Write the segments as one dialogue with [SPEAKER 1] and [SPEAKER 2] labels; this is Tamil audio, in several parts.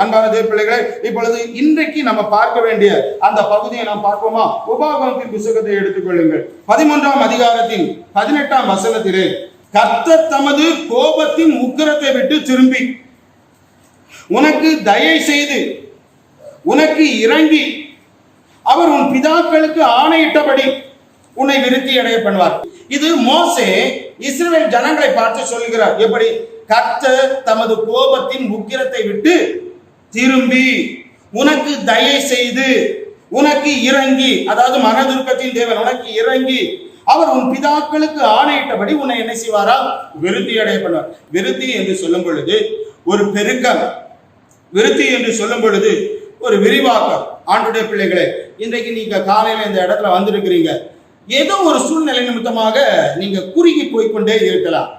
[SPEAKER 1] அன்பான தேவ பிள்ளைகளை, இப்பொழுது இன்றைக்கு நம்ம பார்க்க வேண்டிய அந்த பகுதியை நாம் பார்ப்போமா? உபாகமத்தின் புத்தகத்தை எடுத்துக்கொள்ளுங்கள். 13ஆம் அதிகாரத்தின் 18ஆம் வசனத்திலே, கர்த்தர் தமது கோபத்தின் உக்கிரத்தை விட்டு திரும்பி உனக்கு தயை செய்து உனக்கு இறங்கி அவர் உன் பிதாக்களுக்கு ஆணையிட்டபடி உன்னை விருத்தி அடைய பண்ணுவார். இது மோசே இஸ்ரவேல் ஜனங்களை பார்த்து சொல்லுகிறார். எப்படி? கர்த்தர் தமது கோபத்தின் உக்கிரத்தை விட்டு திரும்பி உனக்கு தயை செய்து உனக்கு இறங்கி, அதாவது மனதுருக்கத்தின் தேவன் உனக்கு இறங்கி அவர் உன் பிதாக்களுக்கு ஆணையிட்டபடி உன்னை என்ன செய்வாரா? விருத்தி அடைய பண்ணுவார். விருத்தி என்று சொல்லும் பொழுது ஒரு பெருக்கம், விருத்தி என்று சொல்லும் பொழுது ஒரு விரிவாக்கம். ஆண்டுடைய பிள்ளைகளே, இன்றைக்கு நீங்க காலையில இந்த இடத்துல வந்திருக்கிறீங்க. ஏதோ ஒரு சூழ்நிலை நிமித்தமாக நீங்க குறுகி போய்கொண்டே இருக்கலாம்.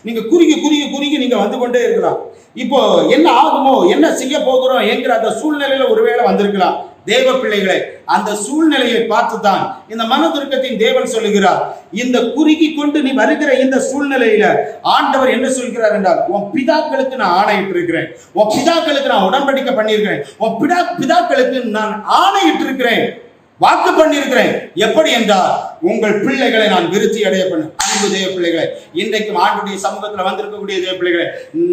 [SPEAKER 1] நீங்க குறுகி குறுகி குறுகி நீங்க வந்து கொண்டே இருக்கலாம். இப்போ என்ன ஆகுமோ, என்ன செய்ய போகிறோம் என்கிற அந்த சூழ்நிலையில ஒருவேளை வந்திருக்கலாம். தேவ பிள்ளைகளை, அந்த சூழ்நிலையை பார்த்துதான் இந்த மனதுருக்கத்தின் தேவன் சொல்லுகிறார், இந்த குறுகி கொண்டு நீ வருகிற இந்த சூழ்நிலையில ஆண்டவர் என்ன சொல்கிறார் என்றால், உன் பிதாக்களுக்கு நான் ஆணையிட்டு இருக்கிறேன், உன் பிதாக்களுக்கு நான் உடன்படிக்கை பண்ணியிருக்கிறேன், உன் பிதாக்களுக்கு நான் ஆணையிட்டு இருக்கிறேன், வாக்கு பண்ணியிருக்கிறேன். எப்படி என்றால், உங்கள் பிள்ளைகளை நான் விருத்தி அடைய பண்ண. அன்பு தேவ பிள்ளைகளை, இன்றைக்கும் ஆண்டுடைய சமூகத்தில் வந்திருக்கக்கூடிய தேவ பிள்ளைகளை,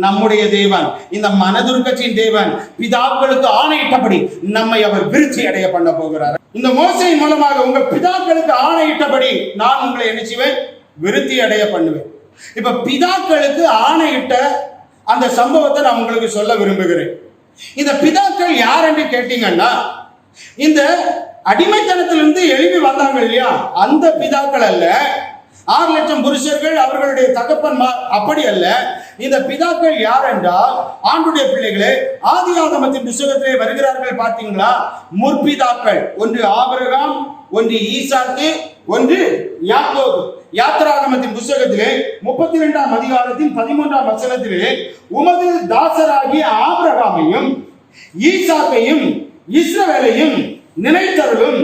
[SPEAKER 1] நம்முடைய தேவன், இந்த மனதுருக்கத்தின் தேவன் பிதாக்களுக்கு ஆணையிட்டபடி நம்மை அவர் விருத்தி அடைய பண்ண போகிறார். இந்த மோசையின் மூலமாக உங்கள் பிதாக்களுக்கு ஆணையிட்டபடி நான் உங்களை என்ன செய்வேன்? விருத்தி அடைய பண்ணுவேன். இப்ப பிதாக்களுக்கு ஆணையிட்ட அந்த சம்பவத்தை நான் உங்களுக்கு சொல்ல விரும்புகிறேன். இந்த பிதாக்கள் யார் என்று கேட்டீங்கன்னா, இந்த அடிமைத்தனத்திலிருந்து எழுப்பி வந்தாங்க இல்லையா, அந்த பிதாக்கள் அல்ல. 6 லட்சம் புருஷர்கள் அவர்களுடைய தகப்பன்மார், அப்படி அல்ல. இந்த பிதாக்கள் யார் என்றால், ஆண்டுடைய பிள்ளைகளே, ஆதியாகமத்தின் புத்தகத்திலே வருகிறார்கள் பார்த்தீங்களா? முற்பிதாக்கள். ஒன்று ஆபிரகாம், ஒன்று ஈசாக்கு, ஒன்று யாக்கோபு. யாத்திராகமத்தின் புத்தகத்திலே 32ஆம் அதிகாரத்தின் 13ஆம் வசனத்திலே, உமது தாசராகிய ஆபிரகாமையும் ஈசாக்கையும் இஸ்ரவேலையும் நினைத்தருளும்,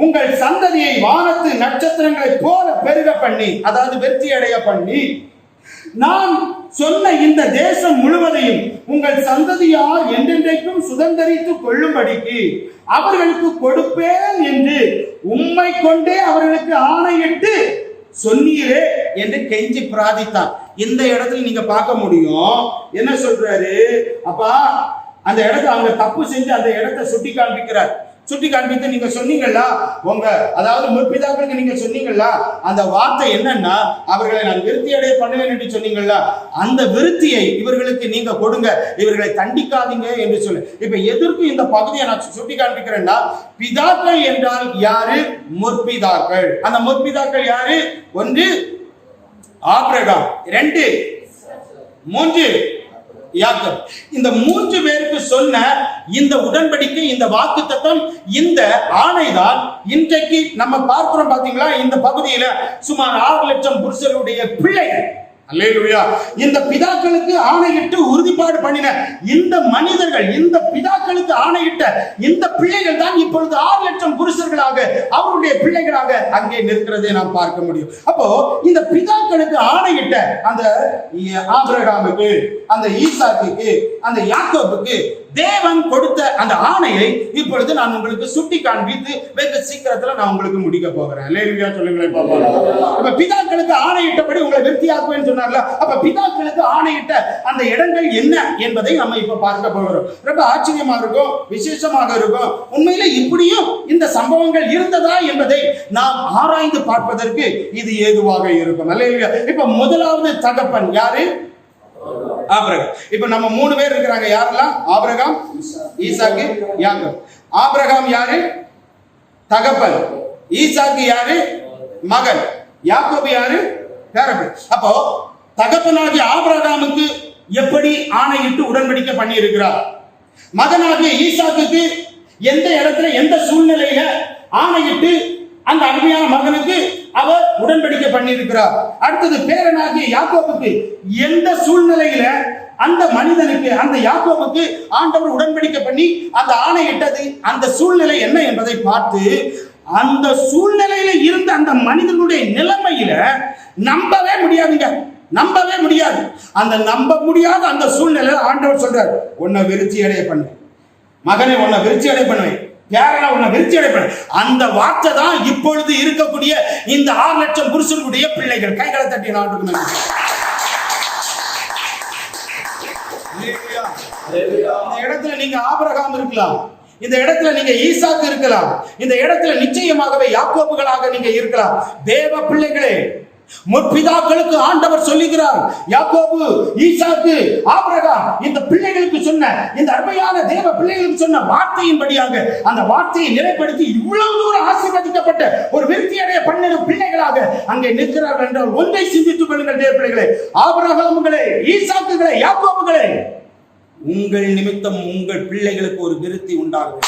[SPEAKER 1] உங்கள் சந்ததியை வானத்து நட்சத்திரங்களை போல பெருக பண்ணி, அதாவது வெற்றி அடைய பண்ணி, நான் சொன்ன இந்த தேசம் முழுவதையும் உங்கள் சந்ததியார் என்றென்றைக்கும் சுதந்தரித்துக் கொள்ளும்படிக்கு அவர்களுக்கு கொடுப்பேன் என்று உம்மை கொண்டே அவர்களுக்கு ஆணையிட்டு சொன்னீரே என்று கெஞ்சி பிரார்த்தித்தார். இந்த இடத்துல நீங்க பார்க்க முடியும். என்ன சொல்றாரு? அப்பா, அந்த இடத்தை அவங்க தப்பு செஞ்சு அந்த இடத்தை சுட்டி காண்பிக்கிறார். சுட்டி காண்பித்து, நீங்க சொன்னீங்களா, உங்க அதாவது முற்பிதாக்களுக்கு நீங்க சொன்னீங்களா, அந்த வார்த்தை என்னன்னா, அவர்களை நான் விருத்தி அடைய பண்ணுவேன் என்று சொன்னீங்களா, அந்த விருத்தியை இவர்களுக்கு நீங்க கொடுங்க, இவர்களை தண்டிக்காதீங்க என்று சொல்லு. இப்ப எதற்கு இந்த பகுதியை நான் சுட்டி காண்பிக்கிறேன்னா, பிதாக்கள் என்றால் யாரு? முற்பிதாக்கள். அந்த முற்பிதாக்கள் யாரு? 1 ஆபிரகாம், 2 3 யாக்கோபு. இந்த 3 பேருக்கு சொன்ன இந்த உடன்படிக்கை, இந்த வாக்குத்தத்தம், இந்த ஆணைதான் இன்றைக்கு நம்ம பார்க்கிறோம். பாத்தீங்களா? இந்த பகுதியில சுமார் 6 லட்சம் புருஷருடைய பிள்ளைகள், அல்லேலூயா, இந்த பிதாக்களுக்கு ஆணையிட்டு உறுதிப்பாடு பண்ணின இந்த மனிதர்கள், இந்த பிதாக்களுக்கு ஆணையிட்ட இந்த பிள்ளைகள் தான் இப்பொழுது 6 லட்சம் புருஷர்களாக அவருடைய பிள்ளைகளாக அங்கே நிற்கிறதை நாம் பார்க்க முடியும். அப்போ இந்த பிதாக்களுக்கு ஆணையிட்ட அந்த ஆபிரகாமுக்கு, அந்த ஈசாக்குக்கு, அந்த யாக்கோபுக்கு தேவன் கொடுத்த அந்த ஆணையை இப்பொழுது நான் உங்களுக்கு சுட்டி காண்பித்து வெகு சீக்கிரத்துல நான் உங்களுக்கு முடிக்க போகிறேன். அல்லேலூயா சொல்லுங்களேன் பாப்பா. அப்ப பிதாக்களுக்கு ஆணையிட்டபடி உங்களை விருத்தியாக்குவேன்னு சொன்னார்ல, அப்ப பிதாக்களுக்கு ஆணையிட்ட அந்த இடங்கள் என்ன என்பதை நம்ம இப்ப பார்க்க போகிறோம். ரொம்ப ஆச்சரியமா இருக்கும், விசேஷமாக இருக்கும். உண்மையிலே இப்படியும் இந்த சம்பவங்கள் இருந்ததா என்பதை நாம் ஆராய்ந்து பார்ப்பதற்கு இது ஏதுவாக இருக்கும். அல்லேலூயா. இப்ப முதலாவது தகப்பன் யாரு? ஆபிரகாம். இப்ப நம்ம 3 பேர் இருக்கிறாங்க. யாரெல்லாம்? ஆபிரகாம், ஈசாக்கு, யாக்கோபு. ஆபிரகாம் யாரு? தகப்பன். ஈசாக்கு யாரு? மகன். யாக்கோபு யாரு? பேரன். அப்போ தகப்பனாகிய ஆபிரகாமுக்கு எப்படி ஆணையிட்டு உடன்படிக்கை பண்ணி இருக்கிறார்? மகனாகிய ஈசாக்குக்கு எந்த இடத்துல, எந்த சூழ்நிலையில ஆணையிட்டு அந்த அருமையான மகனுக்கு அவர் உடன்படிக்கை பண்ணியிருக்கிறார்? அடுத்தது பேரனாகிய யாக்கோபுக்கு எந்த சூழ்நிலையில அந்த மனிதனுக்கு, அந்த யாக்கோபுக்கு ஆண்டவர் உடன்படிக்கை பண்ணி அந்த ஆணையிட்டது, அந்த சூழ்நிலை என்ன என்பதை பார்த்து, அந்த சூழ்நிலையில இருந்த அந்த மனிதனுடைய நிலைமையில நம்பவே முடியாதுங்க, நம்பவே முடியாது. அந்த நம்ப முடியாத அந்த சூழ்நிலையில ஆண்டவர் சொல்றார், உன்னை விருத்தி அடைய பண்ணு, மகனை உன்னை விருச்சி அடை பண்ணுவேன், பேரனை உன்னை விருச்சி அடை பண்ணுவேன். அந்த வார்த்தை தான் இப்பொழுது இருக்கக்கூடிய இந்த 6 லட்சம் புருஷனுடைய பிள்ளைகள். கைகளை தட்டி நான் இந்த இடத்துல நீங்க ஆபிரகாம் இருக்கலாம், இந்த இடத்துல நீங்க ஈசாக்கு இருக்கலாம், இந்த இடத்துல நிச்சயமாகவே யாக்கோபுகளாக நீங்க இருக்கலாம். தேவ பிள்ளைகளே, முற்பிதாக்களுக்கு ஆண்டவர் சொல்லுகிறார், யாக்கோபு, ஈசாக்கு, ஆபிரகாம் இந்த பிள்ளைகளுக்கு சொன்ன, இந்த அருமையான தேவ பிள்ளைகளுக்கு சொன்ன வார்த்தையின்படியாக அந்த வார்த்தையை நிறைப்படுத்தி இவ்வளவு தூரம் ஆசீர்வதிக்கப்பட்ட ஒரு விருத்தியடைய பண்ணின பிள்ளைகளாக அங்கே நிற்கிறார்கள் என்றால் ஒன்றை சிந்தித்துக் கொள்ளுங்கள் தேவ பிள்ளைகளே, ஆபிரகாம்களே, ஈசாக்குகளே, யாக்கோபுகளே, உங்கள் நிமித்தம் உங்கள் பிள்ளைகளுக்கு ஒரு விருத்தி உண்டாகும்.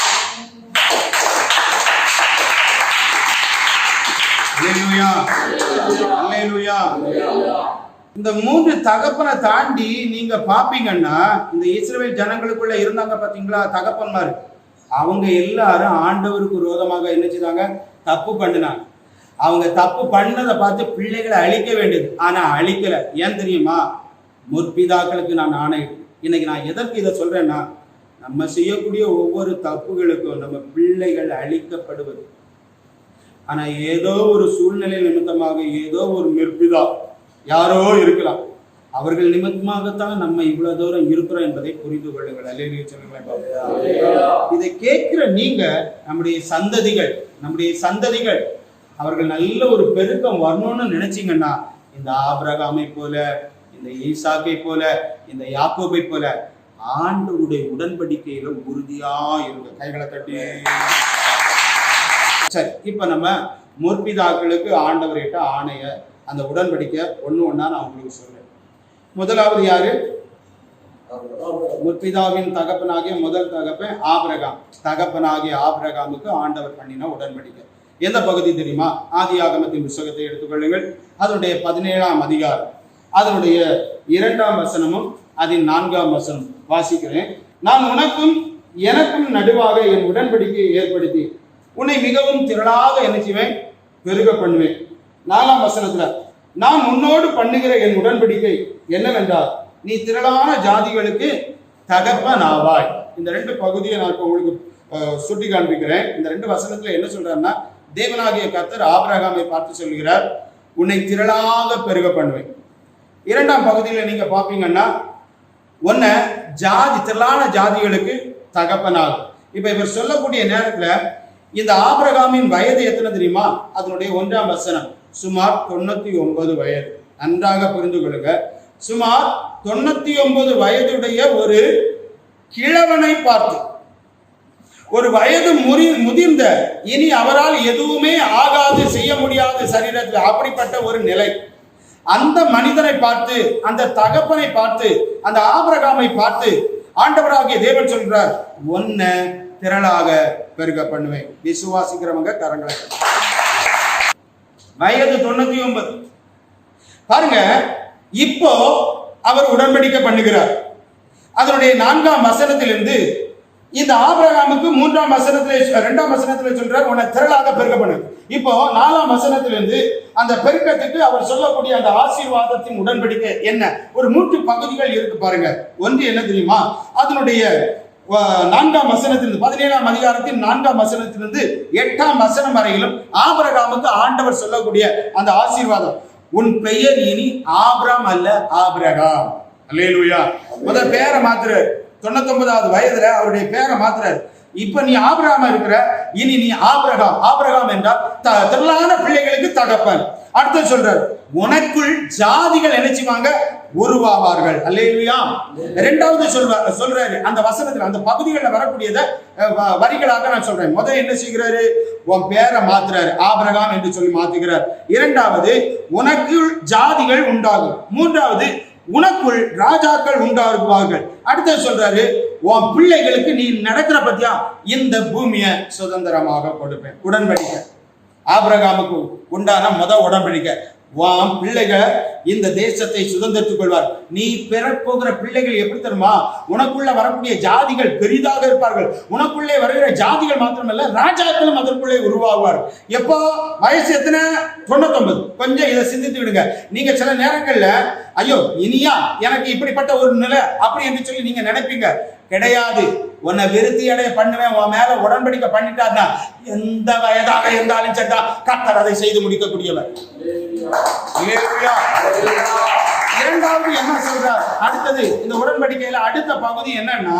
[SPEAKER 1] இந்த 3 தகப்பனை தாண்டி நீங்க பாப்பீங்கன்னா, இந்த இஸ்ரவேல் ஜனங்களுக்குள்ள இருந்தாங்க பாத்தீங்களா தகப்பன்மார், அவங்க எல்லாரும் ஆண்டவருக்கு விரோதமாக என்ன செய்தாங்க, தப்பு பண்ணினாங்க. அவங்க தப்பு பண்ணதை பார்த்து பிள்ளைகளை அழிக்க வேண்டியது, ஆனா அழிக்கல. ஏன் தெரியுமா? முற்பிதாக்களுக்கு நான் ஆணையிட்டேன். இன்னைக்கு நான் எதற்கு இதை சொல்றேன்னா, நம்ம செய்யக்கூடிய ஒவ்வொரு தப்புகளுக்கும் நம்ம பிள்ளைகள் அழிக்கப்படுவது. ஆனா ஏதோ ஒரு சூழ்நிலை நிமித்தமாக ஏதோ ஒரு முற்பிதா யாரோ இருக்கலாம், அவர்கள் நிமித்தமாகத்தான் நம்ம இவ்வளவு தூரம் இருக்கிறோம் என்பதை புரிந்து கொள்ளுங்கள். அல்லேலூயா சொல்லுங்களேன். இதை கேட்கிற நீங்க, நம்முடைய சந்ததிகள் அவர்கள் நல்ல ஒரு பெருக்கம் வரணும்னு நினைச்சீங்கன்னா, இந்த ஆபிரகாமை போல, இந்த ஈசாக்கை போல, இந்த யாக்கோபை போல ஆண்டவருடைய உடன்படிக்கையில உறுதியா இருங்க. கைகளை தட்டி. சரி, இப்ப நம்ம முற்பிதாக்களுக்கு ஆண்டவர்கிட்ட ஆணைய அந்த உடன்படிக்கை ஒண்ணா நான் உங்களுக்கு சொல்றேன். முதலாவது யாரு? முற்பிதாவின் தகப்பனாகிய முதல் தகப்பன் ஆபிரகாம். தகப்பனாகிய ஆபிரகாமுக்கு ஆண்டவர் பண்ணின உடன்படிக்கை எந்த பகுதி தெரியுமா? ஆதியாகமத்தின் புத்தகத்தை எடுத்துக்கொள்ளுங்கள். அதனுடைய 17ஆம் அதிகாரம், அதனுடைய 2ஆம் வசனமும் அதன் 4ஆம் வசனம் வாசிக்கிறேன். நான் உனக்கும் எனக்கும் நடுவாக என் உடன்படிக்கையை ஏற்படுத்தி உன்னை மிகவும் திரளாக என்ன செய்வேன், பெருக பண்ணுவேன். 4ஆம் வசனத்துல, நான் உன்னோடு பண்ணுகிற என் உடன்படிக்கை என்னவென்றால், நீ திரளான ஜாதிகளுக்கு தகப்பன் ஆவாய். இந்த 2 பகுதியை நான் உங்களுக்கு சுட்டி காண்பிக்கிறேன். இந்த 2 வசனத்துல என்ன சொல்றாருன்னா, தேவனாகிய கர்த்தர் ஆபிரகாமை பார்த்து சொல்கிறார், உன்னை திரளாக பெருக பண்ணுவேன். 2ஆம் பகுதியில நீங்க பாப்பீங்கன்னா, உன்னை திரளான ஜாதிகளுக்கு தகப்பனாகும். இப்ப இவர் சொல்லக்கூடிய நேரத்துல இந்த ஆபிரகாமின் வயது எத்தனை தெரியுமா? அதனுடைய 1ஆம் வசனம், சுமார் 99 வயது. நன்றாக புரிந்து கொள்ளுங்க. சுமார் 99 வயதுடைய ஒரு கிழவனை பார்த்து, ஒரு வயது முதிர்ந்த, இனி அவரால் எதுவுமே ஆகாது, செய்ய முடியாத சரீரத்தில் அப்படிப்பட்ட ஒரு நிலை, அந்த மனிதனை பார்த்து, அந்த தகப்பனை பார்த்து, அந்த ஆபிரகாமை பார்த்து ஆண்டவராகிய தேவன் சொல்கிறார், ஒன்ன திரளாக பெருக பண்ணுவேன். விசுவாசிக்கிறவங்க கரங்களை. வயது 99. பாருங்க, இப்போ அவர் உடன்படிக்கை பண்ணுகிறார். அதனுடைய 4ஆம் வசனத்திலிருந்து இந்த ஆபிரகாமுக்கு 3ஆம் வசனத்திலே 2ஆம் வசனத்திலே சொல்றார், உன்னை திரளாக பெருக பண்ணு. இப்போ 4ஆம் வசனத்திலிருந்து அந்த பெருக்கத்துக்கு அவர் சொல்லக்கூடிய அந்த ஆசீர்வாதத்தின் உடன்படிக்கை என்ன, ஒரு 3 பகுதிகள் இருக்கு பாருங்க. ஒன்று என்ன தெரியுமா? அதனுடைய 4ஆம் வசனத்திலிருந்து 17ஆம் அதிகாரத்தின் 4ஆம் வசனத்திலிருந்து 8ஆம் வசனம் வரையிலும் ஆபிரகாமுக்கு ஆண்டவர் சொல்லக்கூடிய அந்த ஆசீர்வாதம், உன் பெயர் இனி ஆபிராம் அல்ல ஆபிரகாம். அல்லேலூயா. முதல் பேரை மாத்துறாரு. 99வது வயதுல அவருடைய பேரை மாத்துறாரு. இப்ப நீ ஆபிரகாமா இருக்கிற, இனி நீ ஆபிரகாம். ஆபிரகாம் என்றால் திரளான பிள்ளைகளுக்கு தகப்பன். அடுத்து சொல்றாரு, உனக்குள் ஜாதிகள் நினைச்சுவாங்க உருவாவார்கள். அல்லேலூயா. 2வது சொல்றாரு அந்த வசனத்துல, அந்த பகுதிகளில் வரக்கூடியத வரிகளாக நான் சொல்றேன். முதல் என்ன செய்கிறாரு, உன் பேரை மாத்துறாரு, ஆபிரகாம் என்று சொல்லி மாத்துகிறார். 2வது, உனக்குள் ஜாதிகள் உண்டாகும். 3வது, உனக்குள் ராஜாக்கள் உண்டாகுவார்கள். அடுத்து சொல்றாரு, உன் பிள்ளைகளுக்கு நீ நடக்கிற பத்தியா இந்த பூமியை சுதந்திரமாக கொடுப்பேன். உடன்படிக்கை ஆபிரகாமுக்கு உண்டான உடன்படிக்கை. உன் பிள்ளைகள் இந்த தேசத்தை சுதந்திரத்துக் கொள்வார். நீ பெறப்போகிற பிள்ளைகள் எப்படி தெரியுமா? உனக்குள்ள வரக்கூடிய ஜாதிகள் பெரிதாக இருப்பார்கள். உனக்குள்ளே வருகிற ஜாதிகள் மாத்திரமல்ல, ராஜாக்களும் அதற்குள்ளே உருவாகுவார். எப்போ? வயசு எத்தனை? 99. கொஞ்சம் இதை சிந்தித்து விடுங்க. நீங்க சில நேரங்கள்ல, ஐயோ இனியா எனக்கு இப்படிப்பட்ட ஒரு நிலை அப்படி என்று சொல்லி நீங்க நினைப்பீங்க. கிடையாது. உன்னை விருத்தி அடைய பண்ணுவேன், உன் மேல உடன்படிக்கை பண்ணிட்டாருன்னா எந்த வயதாக இருந்தாலும் சரி கர்த்தர் அதை செய்து முடிக்கக்கூடியவர். இரண்டாவது என்ன சொல்றார்? அடுத்தது இந்த உடன்படிக்கையில அடுத்த பகுதி என்னன்னா,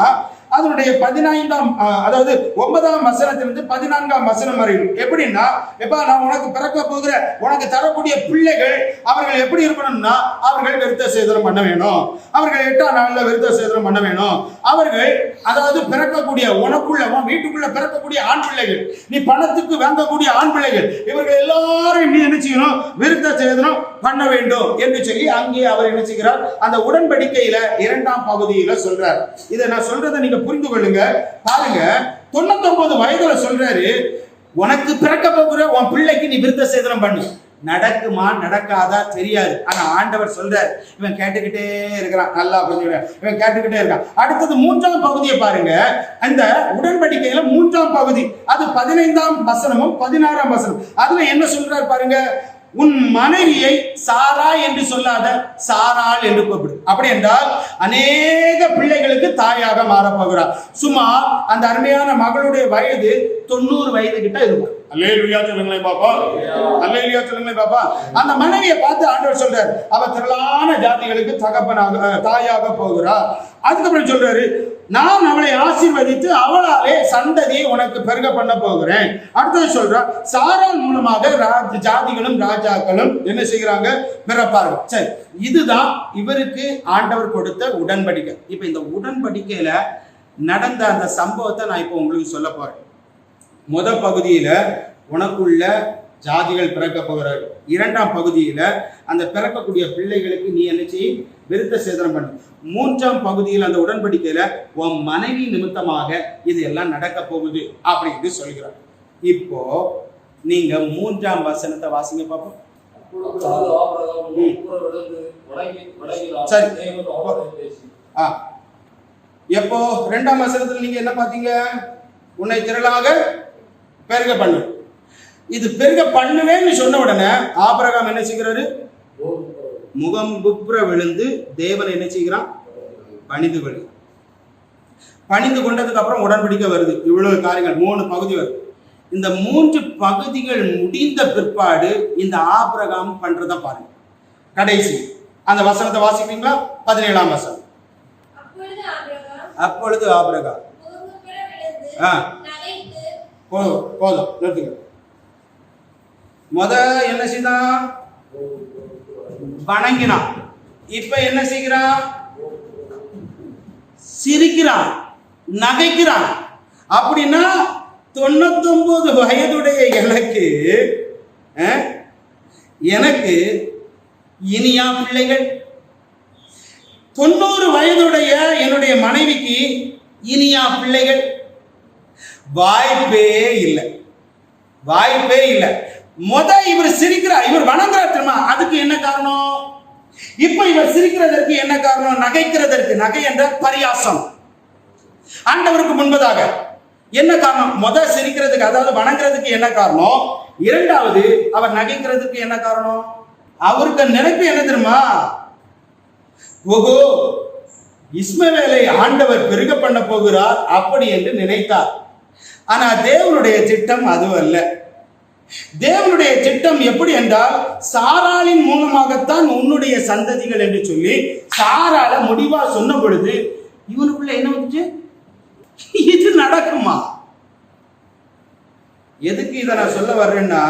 [SPEAKER 1] அதனுடைய 15ஆம் அதாவது 9ஆம் வசனத்திலிருந்து 14ஆம் வசனம் வரையும் எப்படின்னா, எப்ப நான் உனக்கு பிறக்க போகிற உனக்கு தரக்கூடிய பிள்ளைகள் அவர்கள் எப்படி இருக்கணும்னா, அவர்கள் விருத்த சேதனம் பண்ண வேணும், அவர்கள் 8ஆம் நாள்ல விருத்த சேதனம் பண்ண வேணும், அவர்கள் அதாவது பிறக்கக்கூடிய உனக்குள்ள வீட்டுக்குள்ள பிறக்கக்கூடிய ஆண் பிள்ளைகள், நீ பணத்துக்கு வாங்கக்கூடிய ஆண் பிள்ளைகள், இவர்கள் எல்லாரும் நீ என்ன செய்யணும், விருத்த சேதனம் பண்ண வேண்டும் என்று சொல்லி அங்கே அவர் என்ன செய்கிறார், அந்த உடன்படிக்கையில 2ஆம் பகுதியில சொல்றார். இதை நான் சொல்றதை நீங்க புரிந்து கொள்ளுங்க. பாருங்க, 99 வயதுல சொல்றாரு, உனக்கு பிறக்க போகிற உன் பிள்ளைக்கு நீ விருத்த சேதனம் பண்ணு. நடக்குமா நடக்காதா தெரியாது, ஆனா ஆண்டவர் சொல்றார். இவன் கேட்டுக்கிட்டே இருக்கிறான், நல்லா கொஞ்சம் இவன் கேட்டுக்கிட்டே இருக்கான். அடுத்தது 3ஆம் பகுதியை பாருங்க. அந்த உடன்படிக்கையில 3ஆம் பகுதி, அது 15ஆம் வசனமும் 16ஆம் வசனம். அதுல என்ன சொல்றார் பாருங்க, உன் மனைவியை சாரா என்று சொல்லாத சாராள் என்று கூப்பிடு. அப்படி என்றால் அநேக பிள்ளைகளுக்கு தாயாக மாறப்போகிறார். சுமார் அந்த அருமையான மகளுடைய வயது 90 வயது கிட்ட இருக்கும். அல்லேலூயா சொல்லுங்களேன் பாப்பா, அல்லேலூயா சொல்லுங்களேன் பாப்பா. அந்த மனைவியை பார்த்து ஆண்டவர் சொல்றார், அவ திரளான ஜாதிகளுக்கு தகப்பனாக தாயாக போகிறார். அதுக்கப்புறம் சொல்றாரு, நான் அவளை ஆசீர்வதித்து அவளாலே சந்ததியை உனக்கு பெருக பண்ண போகிறேன். அடுத்தது சொல்றார், சாராள் மூலமாக ஜாதிகளும் ராஜாக்களும் என்ன செய்கிறாங்க, பிறப்பார்கள். சரி, இதுதான் இவருக்கு ஆண்டவர் கொடுத்த உடன்படிக்கை. இப்ப இந்த உடன்படிக்கையில நடந்த அந்த சம்பவத்தை நான் இப்போ உங்களுக்கு சொல்ல போறேன். முதல் பகுதியில உனக்குள்ள ஜாதிகள் பிறக்க போகிறார்கள். 2ஆம் பகுதியில அந்த பிறக்கக்கூடிய பிள்ளைகளுக்கு நீ என்ன செய்ய, விருத்த சேதனம் பண்ணு. 3ஆம் பகுதியில் அந்த உடன்படிக்கையில உன் மனைவி நிமித்தமாக இது எல்லாம் நடக்க போகுது அப்படின்னு சொல்கிறார். இப்போ நீங்க 3ஆம் வசனத்தை வாசிங்க பாப்போம். சரி, எப்போ 2ஆம் வசனத்துல நீங்க என்ன பாத்தீங்க, உன்னை திரளாக பெருக பண்ணு. இது பெருக பண்ணுவேன்னு சொன்ன உடனே ஆபிரகாம் என்ன செய்கிறாரு, முகம் குப்புற விழுந்து தேவனை என்ன செய்கிறான், பணிந்து கொள்ளு. பணிந்து கொண்டதுக்கு அப்புறம் உடன்படிக்கை வருது. இவ்வளவு காரியங்கள் 3 பகுதி வருது. இந்த 3 பகுதிகள் முடிந்த பிற்பாடு இந்த ஆபிரகாம் பண்றத பாருங்க. கடைசி அந்த வசனத்தை வாசிப்பீங்களா? 17ஆம் வசனம். அப்பொழுது ஆபிரகாம் போதும் நிறுத்துங்க. என்ன செய்தான், வணங்கினான். இப்ப என்ன செய்கிறான், சிரிக்கிறான், நகைக்கிறான். அப்படின்னா 99 வயதுடைய எனக்கு இனியா பிள்ளைகள், 90 வயதுடைய என்னுடைய மனைவிக்கு இனியா பிள்ளைகள்? வாய்ப்பே இல்லை, வாய்ப்பே இல்லை. இவர் சிரிக்கிறார், இவர் வணங்குறார் தெரியுமா? அதுக்கு என்ன காரணம்? இப்ப இவர் சிரிக்கிறதற்கு என்ன காரணம்? நகைக்கிறதற்கு, நகை என்ற பரியாசம் ஆண்டவருக்கு முன்பதாக என்ன காரணம்? சிரிக்கிறதுக்கு அதாவது வணங்குறதுக்கு என்ன காரணம்? 2வது அவர் நகைக்கிறதுக்கு என்ன காரணம்? அவருக்கு நினைப்பு என்ன தெரியுமா? ஓஹோ, இஸ்மவேலை ஆண்டவர் பெருக பண்ண போகிறார் அப்படி என்று நினைத்தார். ஆனா தேவனுடைய திட்டம் அது அல்ல. தேவனுடைய திட்டம் எப்படி என்றால், சாராளின் மூலமாகத்தான் உன்னுடைய சந்ததிகள் என்று சொல்லி சாராள முடிவா சொன்ன பொழுது இவனுக்குள்ள என்ன வந்துச்சு, இது நடக்குமா? எதுக்கு இதை நான் சொல்ல வர்றேன்னா,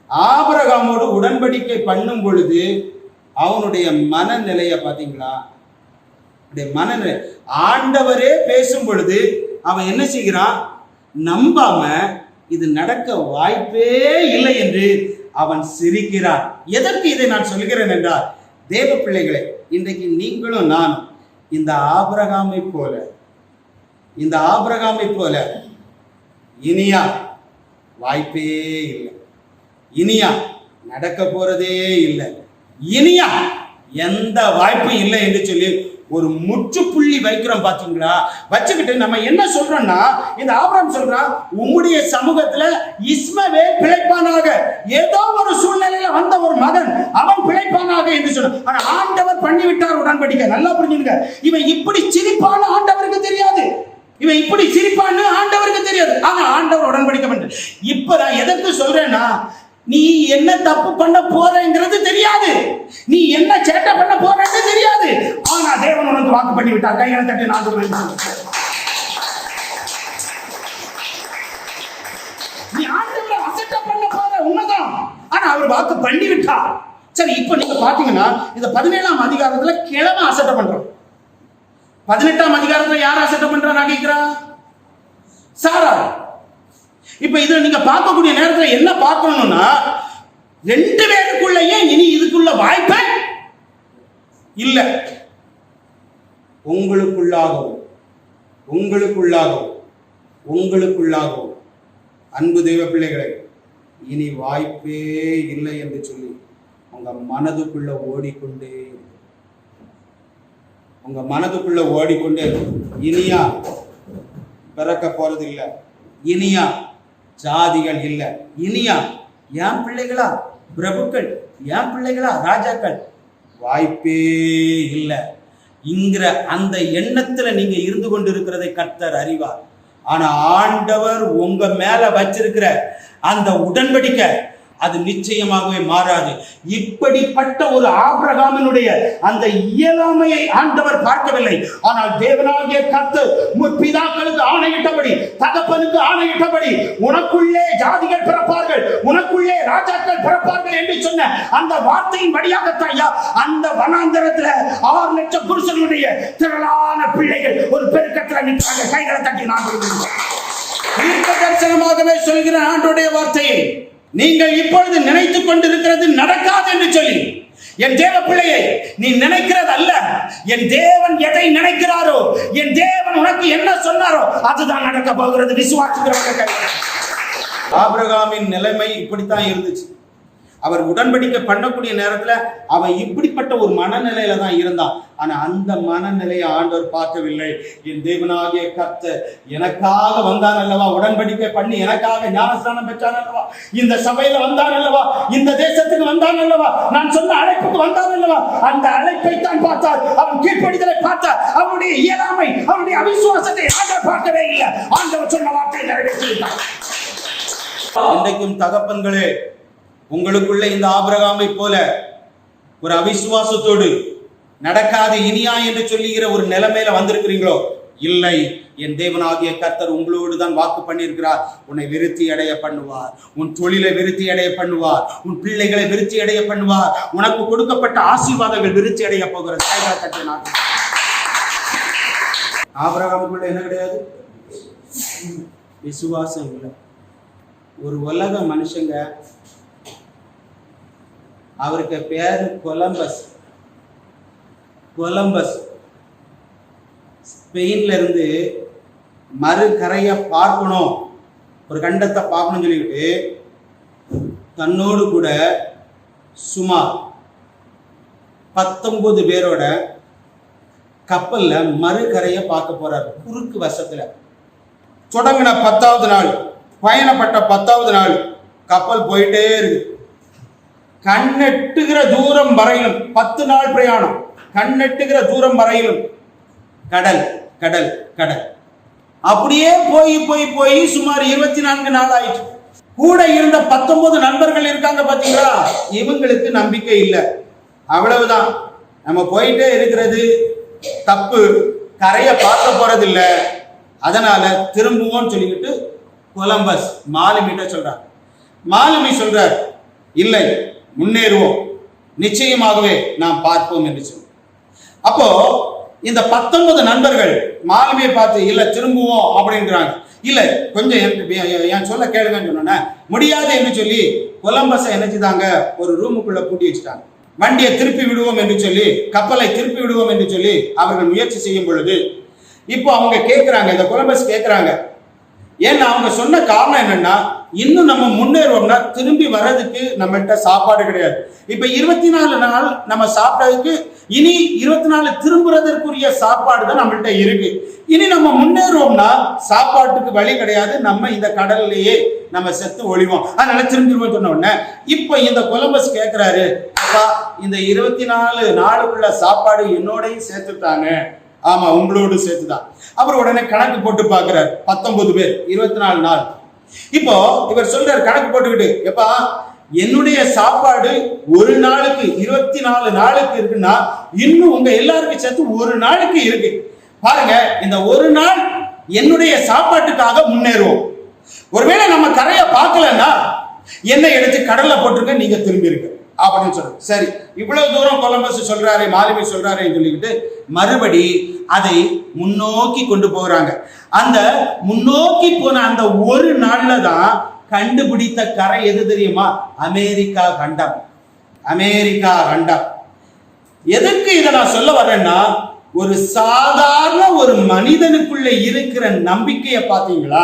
[SPEAKER 1] ஆபிரகாமோடு உடன்படிக்கை பண்ணும் பொழுது அவனுடைய மனநிலைய பாத்தீங்களா? மனநிலை ஆண்டவரே பேசும் பொழுது அவன் என்ன செய்கிறான், நம்பாம இது நடக்க வாய்ப்பே இல்லை என்று அவன் சிரிக்கிறான். எதற்கு இதை நான் சொல்கிறேன் என்றால், தேவ பிள்ளைகளே, இன்றைக்கு நீங்களும் நானும் இந்த ஆபிரகாமை போல இனியா வாய்ப்பே இல்லை, இனியா நடக்க போறதே இல்லை, இனியா எந்த வாய்ப்பும் இல்லை என்று சொல்லி ஒரு முற்றுப்புள்ளி வைக்கிறோம். பாத்தீங்களா? வச்சுக்கிட்டு நம்ம என்ன சொல்றோம்னா, இந்த ஆபிரகாம் சொல்றான், உம்முடைய சமூகத்துல இஸ்மவேல் பிழைப்பானாக. ஏதோ ஒரு சூழ்நிலையில வந்த ஒரு மகன் அவன் பிழைப்பானாக என்று சொன்னார். ஆனா ஆண்டவர் பண்ணிவிட்டார் உடன்படிக்கை. நல்லா புரிஞ்சுங்க, இவன் இப்படி சிரிப்பான்னு ஆண்டவருக்கு தெரியாது. இவன் இப்படி சிரிப்பான்னு ஆண்டவருக்கு தெரியாது. ஆனா ஆண்டவர் உடன்படிக்கை பண்ற. இப்ப நான் எதற்கு சொல்றேன்னா, நீ என்ன தப்பு பண்ண போறங்கிறது தெரியாது, நீ என்ன சேட்டை பண்ண போறது தெரியாது. ஆனா தேவன் உனக்கு வாக்கு பண்ணி விட்டார். கைகளை தட்டி நான் சொல்றேன், நீ ஆண்டவரை அசட்டை பண்ண போற உண்மைதான், ஆனா அவர் வாக்கு பண்ணி விட்டார். சரி, இப்ப நீங்க பாத்தீங்கன்னா இந்த 17ஆம் அதிகாரத்துல கிழமை அசட்டை பண்றோம். 18ஆம் அதிகாரத்துல யார் அசட்டை பண்றா நான் கேட்கிறேன்? சாரா. இப்ப இதுல நீங்க பார்க்கக்கூடிய நேரத்துல என்ன பார்க்கணும்னா, ரெண்டு பேருக்குள்ளேயே இனி இதுக்குள்ள வாய்ப்பே இல்ல. உங்களுக்குள்ளாகவும் அன்பு தெய்வ பிள்ளைகளை, இனி வாய்ப்பே இல்லை என்று சொல்லி உங்க மனதுக்குள்ள ஓடிக்கொண்டே இனியா பிறக்க போறது இல்லை, இனியா ஜாதிகள் இல்லை, இனியா என் பிள்ளைகளா பிரபுக்கள், என் பிள்ளைகளா ராஜாக்கள், வாய்ப்பே இல்லை இங்கிற அந்த எண்ணத்துல நீங்க இருந்து கொண்டிருக்கிறதை கர்த்தர் அறிவார். ஆனா ஆண்டவர் உங்க மேல வச்சிருக்கிற அந்த உடன்படிக்கை அது நிச்சயமாகவே மாறாது. இப்படிப்பட்ட ஒரு ஆபிரகாமினுடைய அந்த இயலாமையை ஆண்டவர் பார்க்கவில்லை. ஆனால் தேவனாகிய கர்த்தர் முற்பிதாக்களுக்கு ஆணையிட்டபடி, தகப்பனுக்கு ஆணையிட்டபடி, உனக்குள்ளே ஜாதிகள் பிறப்பார்கள், உனக்குள்ளே ராஜாக்கள் பிறப்பார்கள் என்று சொன்ன அந்த வார்த்தையின் வழியாகத்தான் அந்த வனாந்தரத்துல 6 லட்சம் புருஷனுடைய திரளான பிள்ளைகள் ஒரு பெருக்கத்தில் நிற்கிறாங்க. கைகளை தட்டி நான் தீர்க்க தரிசனமாகவே சொல்கிற ஆண்டோடைய வார்த்தையை நீங்கள் இப்பொழுது நினைத்துக் கொண்டிருக்கிறது நடக்காது என்று சொல்லி, என் தேவ பிள்ளையை, நீ நினைக்கிறது அல்ல, என் தேவன் எதை நினைக்கிறாரோ, என் தேவன் உனக்கு என்ன சொன்னாரோ அதுதான் நடக்க போகிறது. விசுவாசிக்கிறவர்கள். ஆபிரகாமின் நிலைமை இப்படித்தான் இருந்துச்சு. அவர் உடன்படிக்கை பண்ணக்கூடிய நேரத்துல அவன் இப்படிப்பட்ட ஒரு மனநிலையில தான் இருந்தான். ஆனா அந்த மனநிலையை ஆண்டவர் பார்க்கவில்லை. என் தேவனாகிய கர்த்தர் எனக்காக வந்தான் அல்லவா, உடன்படிக்கை பண்ணி எனக்காக ஞானஸ்நானம் பெற்றான் அல்லவா, இந்த சபையில வந்தான் அல்லவா, இந்த தேசத்துக்கு வந்தான் அல்லவா, நான் சொன்ன அழைப்புக்கு வந்தான் அல்லவா, அந்த அழைப்பை தான் பார்த்தார். அவன் கீழ்ப்படிதலை பார்த்தார். அவனுடைய இயலாமை, அவனுடைய அவிசுவாசத்தை ஆண்டவர் பார்க்கவே இல்லை. ஆண்டவர் சொன்ன வார்த்தையை நிறைவேற்றினார். இன்றைக்கும் தகப்பன்களே, உங்களுக்குள்ள இந்த ஆபிரகாமை போல ஒரு அவிசுவாசத்தோடு நடக்காது இனியா என்று சொல்லுகிற ஒரு நிலைமையில வந்திருக்கிறீங்களோ? இல்லை, என் தேவனாகிய கர்த்தர் உங்களோடு தான் வாக்கு பண்ணியிருக்கிறார். உன்னை விருத்தி அடைய பண்ணுவார், உன் தொழிலை விருத்தி அடைய பண்ணுவார், உன் பிள்ளைகளை விருத்தி அடைய பண்ணுவார், உனக்கு கொடுக்கப்பட்ட ஆசீர்வாதங்கள் விருத்தி அடைய போகிறது. ஆபிரகாமுக்குள்ள என்ன கிடையாது? விசுவாசம் இல்லை. ஒரு உலக மனுஷங்க, அவருக்கு பேரு கொலம்பஸ். ஸ்பெயின்ல இருந்து மறுகரைய பார்க்கணும், ஒரு கண்டத்தை பார்க்கணும்னு சொல்லிக்கிட்டு தன்னோடு கூட சுமார் 19 பேரோட கப்பல்ல மறுகரைய பார்க்க போறாரு. குறுக்கு வருஷத்துல தொடங்கின 10வது நாள், பயணப்பட்ட 10வது நாள் கப்பல் போயிட்டே இருக்கு. கண்ணெட்டுகிற தூரம் வரையிலும் 10 நாள் பிரயாணம், கண்ணெட்டுகிற தூரம் வரையிலும் கடல் கடல் கடல். அப்படியே போய் போய் போய் சுமார் 24 நாள் ஆயிடுச்சு. கூட இருந்த 19 நண்பர்கள் இருக்காங்க பாத்தீங்களா, இவங்களுக்கு நம்பிக்கை இல்லை. அவ்வளவுதான், நம்ம போயிட்டே இருக்கிறது தப்பு, கரையை பார்க்க போறது இல்லை, அதனால திரும்புவோம் சொல்லிக்கிட்டு கொலம்பஸ் மாலுமிட்ட சொல்றார். மாலுமி சொல்றார், இல்லை, முன்னேறுவோம், நிச்சயமாகவே நாம் பார்ப்போம் என்று சொல்லுவோம். அப்போ இந்த 19 நண்பர்கள் மாலுமியை பார்த்து இல்ல திரும்புவோம் அப்படின்றாங்க. இல்ல கொஞ்சம் என் சொல்ல கேளுங்கன்னு சொன்னோன்னா முடியாது என்று சொல்லி கொலம்பஸை என்னச்சுதாங்க ஒரு ரூமுக்குள்ள பூட்டி வச்சுட்டாங்க. வண்டியை திருப்பி விடுவோம் என்று சொல்லி, கப்பலை திருப்பி விடுவோம் என்று சொல்லி அவர்கள் முயற்சி செய்யும் பொழுது இப்போ அவங்க கேட்கிறாங்க, இந்த கொலம்பஸ் கேட்கிறாங்க. ஏன்னா அவங்க சொன்ன காரணம் என்னன்னா, இன்னும் நம்ம முன்னேறுவோம்னா திரும்பி வர்றதுக்கு நம்மகிட்ட சாப்பாடு கிடையாது. இப்ப 24 நாள் நம்ம சாப்பிட்டதுக்கு இனி 24 திரும்புறதற்குரிய சாப்பாடு தான் நம்மள்ட்ட இருக்கு. இனி நம்ம முன்னேறுவோம்னா சாப்பாட்டுக்கு வழி கிடையாது, நம்ம இந்த கடல்லையே நம்ம செத்து ஒழிவோம். அதனால திரும்பிடுவோம் சொன்ன உடனே இப்ப இந்த கொலம்பஸ் கேட்கிறாரு, அப்பா இந்த 24 நாளுக்குள்ள சாப்பாடு என்னோடையும் சேர்த்துட்டாங்க. ஆமா, உங்களோடு சேர்த்துதான். அப்புறம் உடனே கணக்கு போட்டு பாக்குறாரு. 19 பேர் 24 நாள். இப்போ இவர் சொல்றாரு கணக்கு போட்டுக்கிட்டு, எப்பா என்னுடைய சாப்பாடு ஒரு நாளுக்கு 24 நாளுக்கு இருக்குன்னா இன்னும் உங்க எல்லாருக்கும் சேர்த்து ஒரு நாளுக்கு இருக்கு. பாருங்க, இந்த ஒரு நாள் என்னுடைய சாப்பாட்டுக்காக முன்னேறுவோம். ஒருவேளை நம்ம கரையை பார்க்கலன்னா என்ன எடுத்து கடல்ல போட்டுருங்க, நீங்க திரும்பி இருக்கு அப்படின்னு சொல்றோம். சரி, இவ்வளவு தூரம் கொலம்பஸ் சொல்றாரு, மாலுமி சொல்றாருன்னு சொல்லிக்கிட்டு மறுபடி அதை முன்னோக்கி கொண்டு போகிறாங்க. அந்த முன்னோக்கி போன அந்த ஒரு நாள்ல தான் கண்டுபிடித்த கரை எது தெரியுமா? அமெரிக்கா கண்டம். அமெரிக்கா கண்டம். எதுக்கு இதை நான் சொல்ல வரேன்னா, ஒரு சாதாரண ஒரு மனிதனுக்குள்ள இருக்கிற நம்பிக்கையை பார்த்தீங்களா?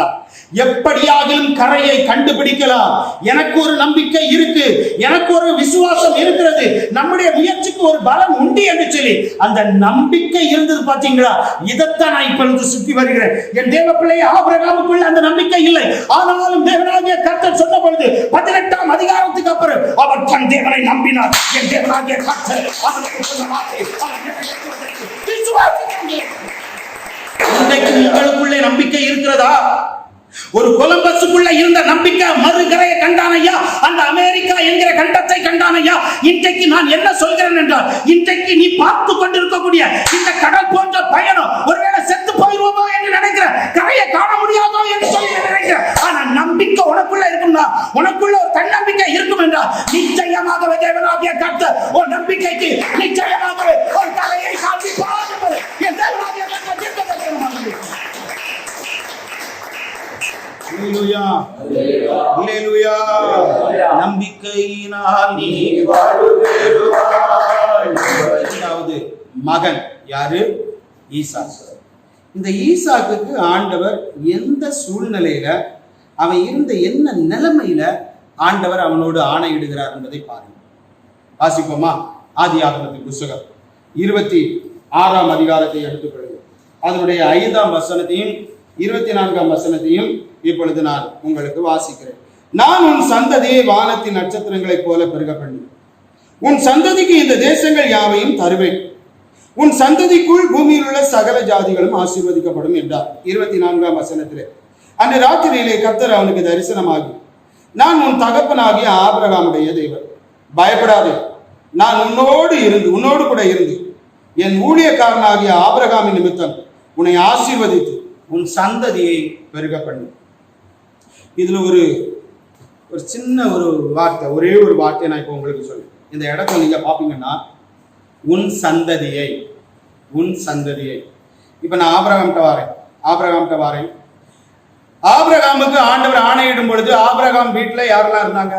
[SPEAKER 1] எப்படியாகிலும் கரையை கண்டுபிடிக்கலாம், எனக்கு ஒரு நம்பிக்கை இருக்கு, எனக்கு ஒரு விசுவாசம் இருக்கிறது, நம்முடைய முயற்சிக்கு ஒரு பலம் உண்டு என்று சொல்லி அந்த நம்பிக்கை இருந்தது. பார்த்தீங்களா? இதைத்தான் நான் இப்பொழுது சுற்றி வருகிறேன். என் தேவ பிள்ளை ஆபிரகாமுக்குள்ள அந்த நம்பிக்கை இல்லை. ஆனாலும் தேவனாகிய கர்த்தர் சொன்ன பொழுது 18ஆம் அதிகாரத்துக்கு அப்புறம் அவர் தன் தேவனை நம்பினார். என் தேவனாகிய கர்த்தர் இன்றைக்கு உங்களுக்குள்ளே நம்பிக்கை இருக்கிறதா? ஒரு கொலம்பஸுக்குள்ள இருந்த நம்பிக்கை மறுகரையை கண்டானையா, அந்த அமெரிக்கா என்கிற கண்டத்தை கண்டானையா. இன்றைக்கு நான் என்ன சொல்கிறேன் என்றால், இன்றைக்கு நீ பார்த்து கொண்டிருக்கக்கூடிய இந்த கடல் போன்ற பயணம் ஒருவேளை செத்து போயிருவோமோ என்று நினைக்கிற, கரையை காண முடியாதோ என்று சொல்லி நினைக்கிற, ஆனா நம்பிக்கை உனக்குள்ள இருக்கும்னா, உனக்குள்ள ஒரு தன்னம்பிக்கை இருக்கும் என்றால் நிச்சயமாகவே தேவனாகிய கர்த்தர் ஒரு நம்பிக்கைக்கு நிச்சயமாகவே ஒரு கரையை காண்பிப்பார். நம்பிக்கையினால் நீ வாழ்வாய். மகன் யாரு? ஈசாக். இந்த ஈசாக்குக்கு ஆண்டவர் எந்த சூழ்நிலையில, அவன் இருந்த என்ன நிலைமையில ஆண்டவர் அவனோடு ஆணையிடுகிறார் என்பதை பாருங்க. வாசிப்போமா? ஆதியாகமத்தின் புத்தகம் 26ஆம் அதிகாரத்தை எடுத்துக்கொள்ளுங்க. அதனுடைய 5ஆம் வசனத்தையும் 24ஆம் வசனத்தையும் இப்பொழுது நான் உங்களுக்கு வாசிக்கிறேன். நான் உன் சந்ததியை வானத்தின் நட்சத்திரங்களைப் போல பெருக பண்ணி உன் சந்ததிக்கு இந்த தேசங்கள் யாவையும் தருவேன். உன் சந்ததிக்குள் பூமியில் உள்ள சகல ஜாதிகளும் ஆசீர்வதிக்கப்படும் என்றார். 24ஆம் வசனத்திலே, அன்று ராத்திரியிலே கர்த்தர் அவனுக்கு தரிசனமாகி, நான் உன் தகப்பனாகிய ஆபிரகாமுடைய தேவன், பயப்படாதே, நான் உன்னோடு கூட இருந்து என் ஊழியக்காரனாகிய ஆபிரகாமின் நிமித்தம் உன்னை ஆசீர்வதித்து உன் சந்ததியை பெருக பண்ணி. இதுல ஒரு சின்ன ஒரு வார்த்தை, ஒரே ஒரு வார்த்தையை நான் இப்போ உங்களுக்கு சொல்றேன். இந்த இடத்துல நீங்க பாப்பீங்கன்னா உன் சந்ததியை. இப்ப நான் ஆபிரகாம்கிட்ட வாரேன். ஆபிரகாமுக்கு ஆண்டவர் ஆணையிடும் பொழுது ஆபிரகாம் வீட்டுல யாரெல்லாம் இருந்தாங்க?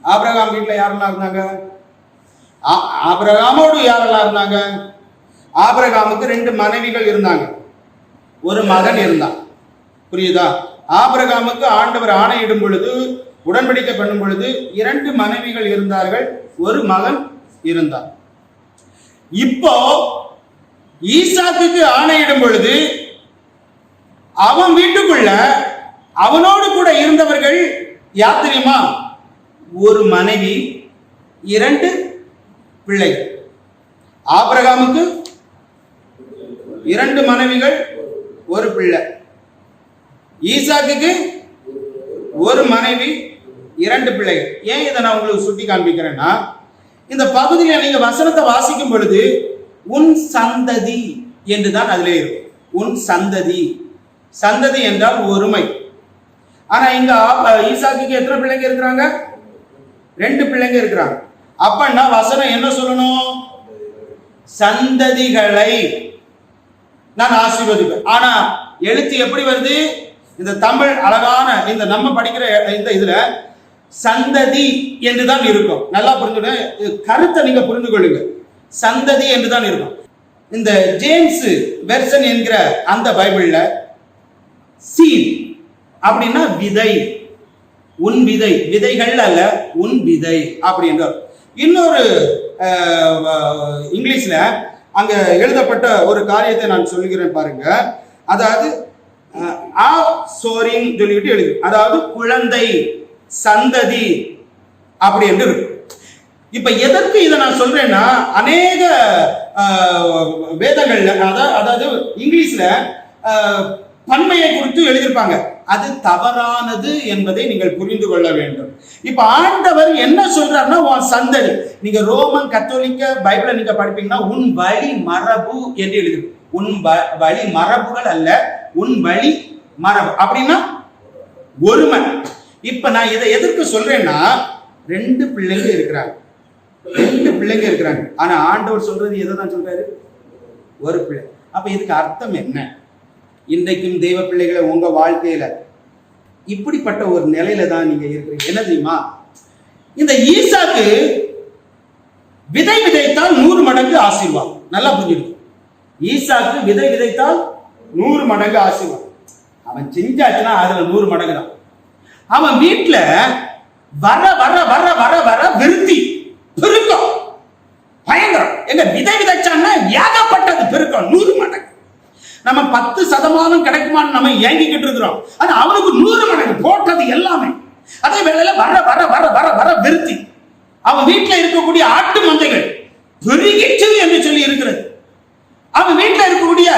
[SPEAKER 1] ஆபிரகாமோடு யாரெல்லாம் இருந்தாங்க? ஆபிரகாமுக்கு 2 மனைவிகள் இருந்தாங்க, ஒரு மகன் இருந்தான். புரியுதா? ஆபிரகாமுக்கு ஆண்டவர் ஆணையிடும் பொழுது, உடன்படிக்கை பண்ணும் பொழுது 2 மனைவிகள் இருந்தார்கள், ஒரு மகன் இருந்தார். இப்போ ஈசாக்குக்கு ஆணையிடும் பொழுது அவன் வீட்டுக்குள்ள அவனோடு கூட இருந்தவர்கள் யார் தெரியுமா? ஒரு மனைவி, 2 பிள்ளைகள். ஆபிரகாமுக்கு 2 மனைவிகள், ஒரு பிள்ளை. ஈசாக்குக்கு ஒரு மனைவி, 2 பிள்ளைகள். ஏன் இதை நான் உங்களுக்கு சுட்டி காண்பிக்கிறேன்னா, இந்த பகுதியில் நீங்க வசனத்தை வாசிக்கும் பொழுது உன் சந்ததி என்றுதான் அதிலே இருக்கும். உன் சந்ததி, சந்ததி என்றால் ஒருமை. ஆனா இங்க ஈசாக்குக்கு எத்தனை பிள்ளைங்க இருக்கிறாங்க? 2 பிள்ளைங்க இருக்கிறாங்க. அப்பன்னா வசனம் என்ன சொல்லணும்? சந்ததிகளை நான் ஆசீர்வதிப்பேன். ஆனா எழுத்து எப்படி வருது? இந்த தமிழ் அழகான இந்த நம்ம படிக்கிற இந்த இதுல சந்ததி என்றுதான் இருக்கும். நல்லா புரிஞ்சுங்க, கருத்தை நீங்க புரிந்து கொள்ளுங்க. சந்ததி என்றுதான் இருக்கும். இந்த ஜேம்ஸ் வெர்சன் என்கிற அந்த பைபிள்ல சீட் அப்படின்னா விதை, உன் விதை, விதைகள் அல்ல, உன் விதை அப்படின்ற. இன்னொரு இங்கிலீஷ்ல அங்க எழுதப்பட்ட ஒரு காரியத்தை நான் சொல்லுகிறேன் பாருங்க. அதாவது சோரிங் சொல்லிட்டு எழுது, அதாவது குழந்தை, சந்ததி அப்படி என்று இருக்கு. இப்ப எதற்கு இதை நான் சொல்றேன்னா, அநேக வேதங்கள்ல அதாவது இங்கிலீஷ்ல பன்மையை குறித்து எழுதியிருப்பாங்க. அது தவறானது என்பதை நீங்கள் புரிந்து கொள்ள வேண்டும். இப்ப ஆண்டவர் என்ன சொல்றாருன்னா, உன் சந்ததி, நீங்க ரோமன் கத்தோலிக்க பைபிளை நீங்க படிப்பீங்கன்னா உன் வழி மரபு என்று எழுதி, உன் வழி மரபுகள் அல்ல, உன் வழி மரபு அப்படின்னா ஒருமை. இப்ப நான் இதை எதற்கு சொல்றேன்னா, 2 பிள்ளைங்க இருக்கிறாங்க, 2 பிள்ளைங்க இருக்கிறாங்க. ஆனா ஆண்டவர் சொல்றது எதை தான் சொல்றாரு? ஒரு பிள்ளை. அப்ப இதுக்கு அர்த்தம் என்ன? இன்றைக்கும் தெய்வ பிள்ளைகளை உங்க வாழ்க்கையில இப்படிப்பட்ட ஒரு நிலையில தான் நீங்க இருக்கிறீங்க. என்ன தெரியுமா? இந்த ஈசாக்கு விதை விதைத்தால் 100 மடங்கு ஆசீர்வாதம். நல்லா புரிஞ்சுக்கணும். ஈசாக்கு விதை விதைத்தால் 100 மடங்கு ஆசீர்வாதம். அவன் செஞ்சாச்சுன்னா அதுல 100 மடங்கு தான். அவன் வீட்டுல வர வர வர வர வர விருத்தி பெருக்கம் பயங்கரம். எங்க விதை விதைச்சான்னா ஏகப்பட்டது பெருக்கம் 100 மடங்கு. நம்ம 10% கிடைக்குமான்னு நம்ம ஏங்கிக்கிட்டு இருக்கிறோம். ஆனா அவனுக்கு 100 மடங்கு போட்டது எல்லாமே. அதே வேளையில வர வர வர வர வர விருத்தி. அவன் வீட்டுல இருக்கக்கூடிய ஆட்டு மந்தைகள் பெருகிச்சு என்று சொல்லி இருக்கிறது. அவன் வீட்டுல இருக்கக்கூடிய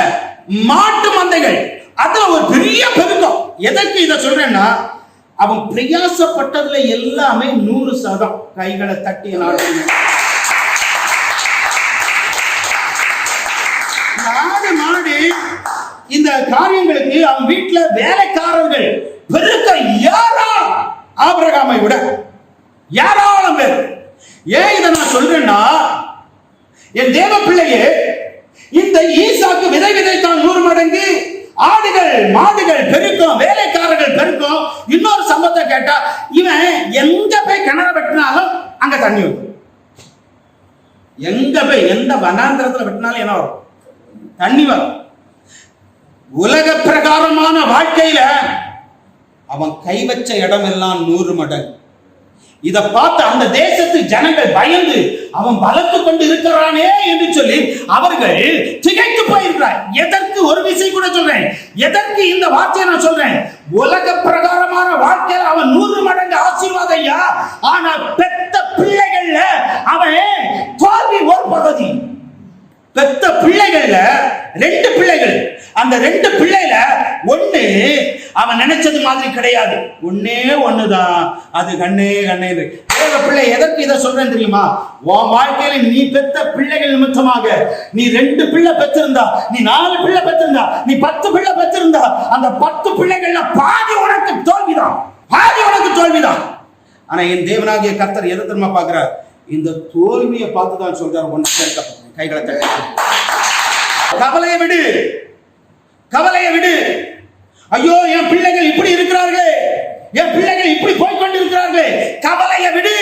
[SPEAKER 1] மாட்டு மந்தைகள் அதுல ஒரு பெரிய பெருக்கம். எதற்கு இதை சொல்றேன்னா, அவன் பிரயாசப்பட்டதுல எல்லாமே 100%. கைகளை தட்டிய நாடு மாடு இந்த காரியங்களுக்கு அவன் வீட்டுல வேலைக்காரர்கள் பெருக்க ஏராளம். ஆபிரகாமை விட ஏராளம் பேர். ஏன் இதை நான் சொல்றேன்னா, என் தேவ பிள்ளையே, இந்த ஈசாக்கு விதை விதைத்தான் 100 மடங்கு, ஆடுகள் மாடுகள் பெருக்கும், வேலைக்காரர்கள் பெருக்கும். இன்னொரு சம்பவத்தை கேட்டா, இவன் எங்க போய் கிணறு வெட்டினாலும் அங்க தண்ணி வரும். எங்க போய் எந்த வனாந்திரத்துல வெட்டினாலும் என்ன வரும்? தண்ணி வரும். உலக பிரகாரமான வாழ்க்கையில அவன் கை வச்ச இடம் எல்லாம் 100 மடங்கு. இதை பார்த்து அந்த தேசத்து ஜனங்கள் பயந்து அவன் பலத்து கொண்டு இருக்கிறானே என்று சொல்லி அவர்கள் திகைத்து போயிருக்கிறார். எதற்கு ஒரு விஷயம் கூட சொல்றேன், எதற்கு இந்த வார்த்தையை நான் சொல்றேன்? உலக பிரகாரமான வாழ்க்கையில் அவன் 100 மடங்கு ஆசீர்வாதம் ஐயா. ஆனா பெத்த பிள்ளைகள்ல அவன் தோல்வி ஒரு பகுதி. பெத்த பிள்ளைகள்ல 2 பிள்ளைகள், அந்த 2 பிள்ளைல ஒண்ணு அவன் நினைச்சது மாதிரி கிடையாது. ஒன்னே ஒண்ணுதான், அது கண்ணே கண்ணே. பிள்ளை எதற்கு இதை சொல்றேன் தெரியுமா? உன் வாழ்க்கையில நீ பெத்த பிள்ளைகள் நிமித்தமாக நீ 2 பிள்ளை பெற்றிருந்தா, நீ 4 பிள்ளை பெற்றிருந்தா, நீ 10 பிள்ளை பெற்றிருந்தா, அந்த 10 பிள்ளைகள்ல பாதி உனக்கு தோல்விதான், பாதி உனக்கு தோல்விதான். ஆனா என் தேவனாகிய கர்த்தர் எதை தெரியுமா பாக்குறார்? இந்த தோல்வியை பார்த்துதான் சொல்றார், ஒன்று சேர்க்கப்பட்ட கைகளை தட்டி, கவலையை விடு, கவலையை விடு. ஐயோ என் பிள்ளைகள் இப்படி இருக்கிறார்கள், என் பிள்ளைகள் இப்படி போய்கொண்டிருக்கிறார்கள், கவலையை விடு.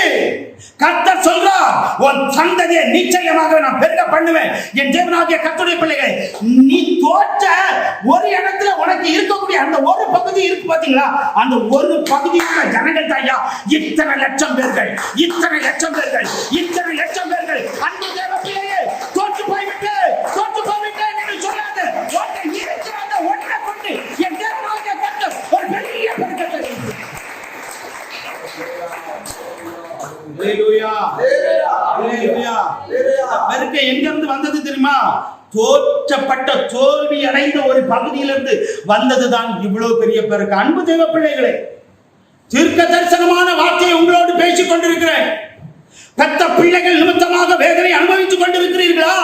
[SPEAKER 1] கர்த்தர் சொல்றார், உன் சந்ததியை நிச்சயமாக நான் பெருக பண்ணுவேன். என் தேவனாகிய கர்த்தருடைய பிள்ளைகள், நீ தோற்ற ஒரு இடத்துல உனக்கு இருக்கக்கூடிய அந்த ஒரு பகுதி இருக்கு பாத்தீங்களா, அந்த ஒரு பகுதியுள்ள ஜனங்கள் தாயா இத்தனை லட்சம் பேர்கள், இத்தனை லட்சம் பேர்கள், இத்தனை லட்சம் பேர்கள். அன்பு தேவ பிள்ளையே, தோற்று போய்விட்டு, தோற்று போய்விட்டு என்று சொல்லாத, ஒன்றை இருக்கிற அந்த ஒன்றை கொண்டு என் தேவனாகிய கர்த்தர் ஒரு பெரிய பெருக்கத்தை. பெருக்க எங்கிருந்து வந்தது தெரியுமா? தோற்றப்பட்ட தோல்வி அடைந்த ஒரு பகுதியிலிருந்து வந்ததுதான் இவ்வளவு பெரிய பெருக்கு. அன்பு தேவ பிள்ளைகளே, தீர்க்க தரிசனமான வார்த்தையை உங்களோடு பேசிக் கொண்டிருக்கிறேன். பெத்த பிள்ளைகள் நிமித்தமாக வேதனை அனுபவித்துக் கொண்டிருக்கிறீர்களா?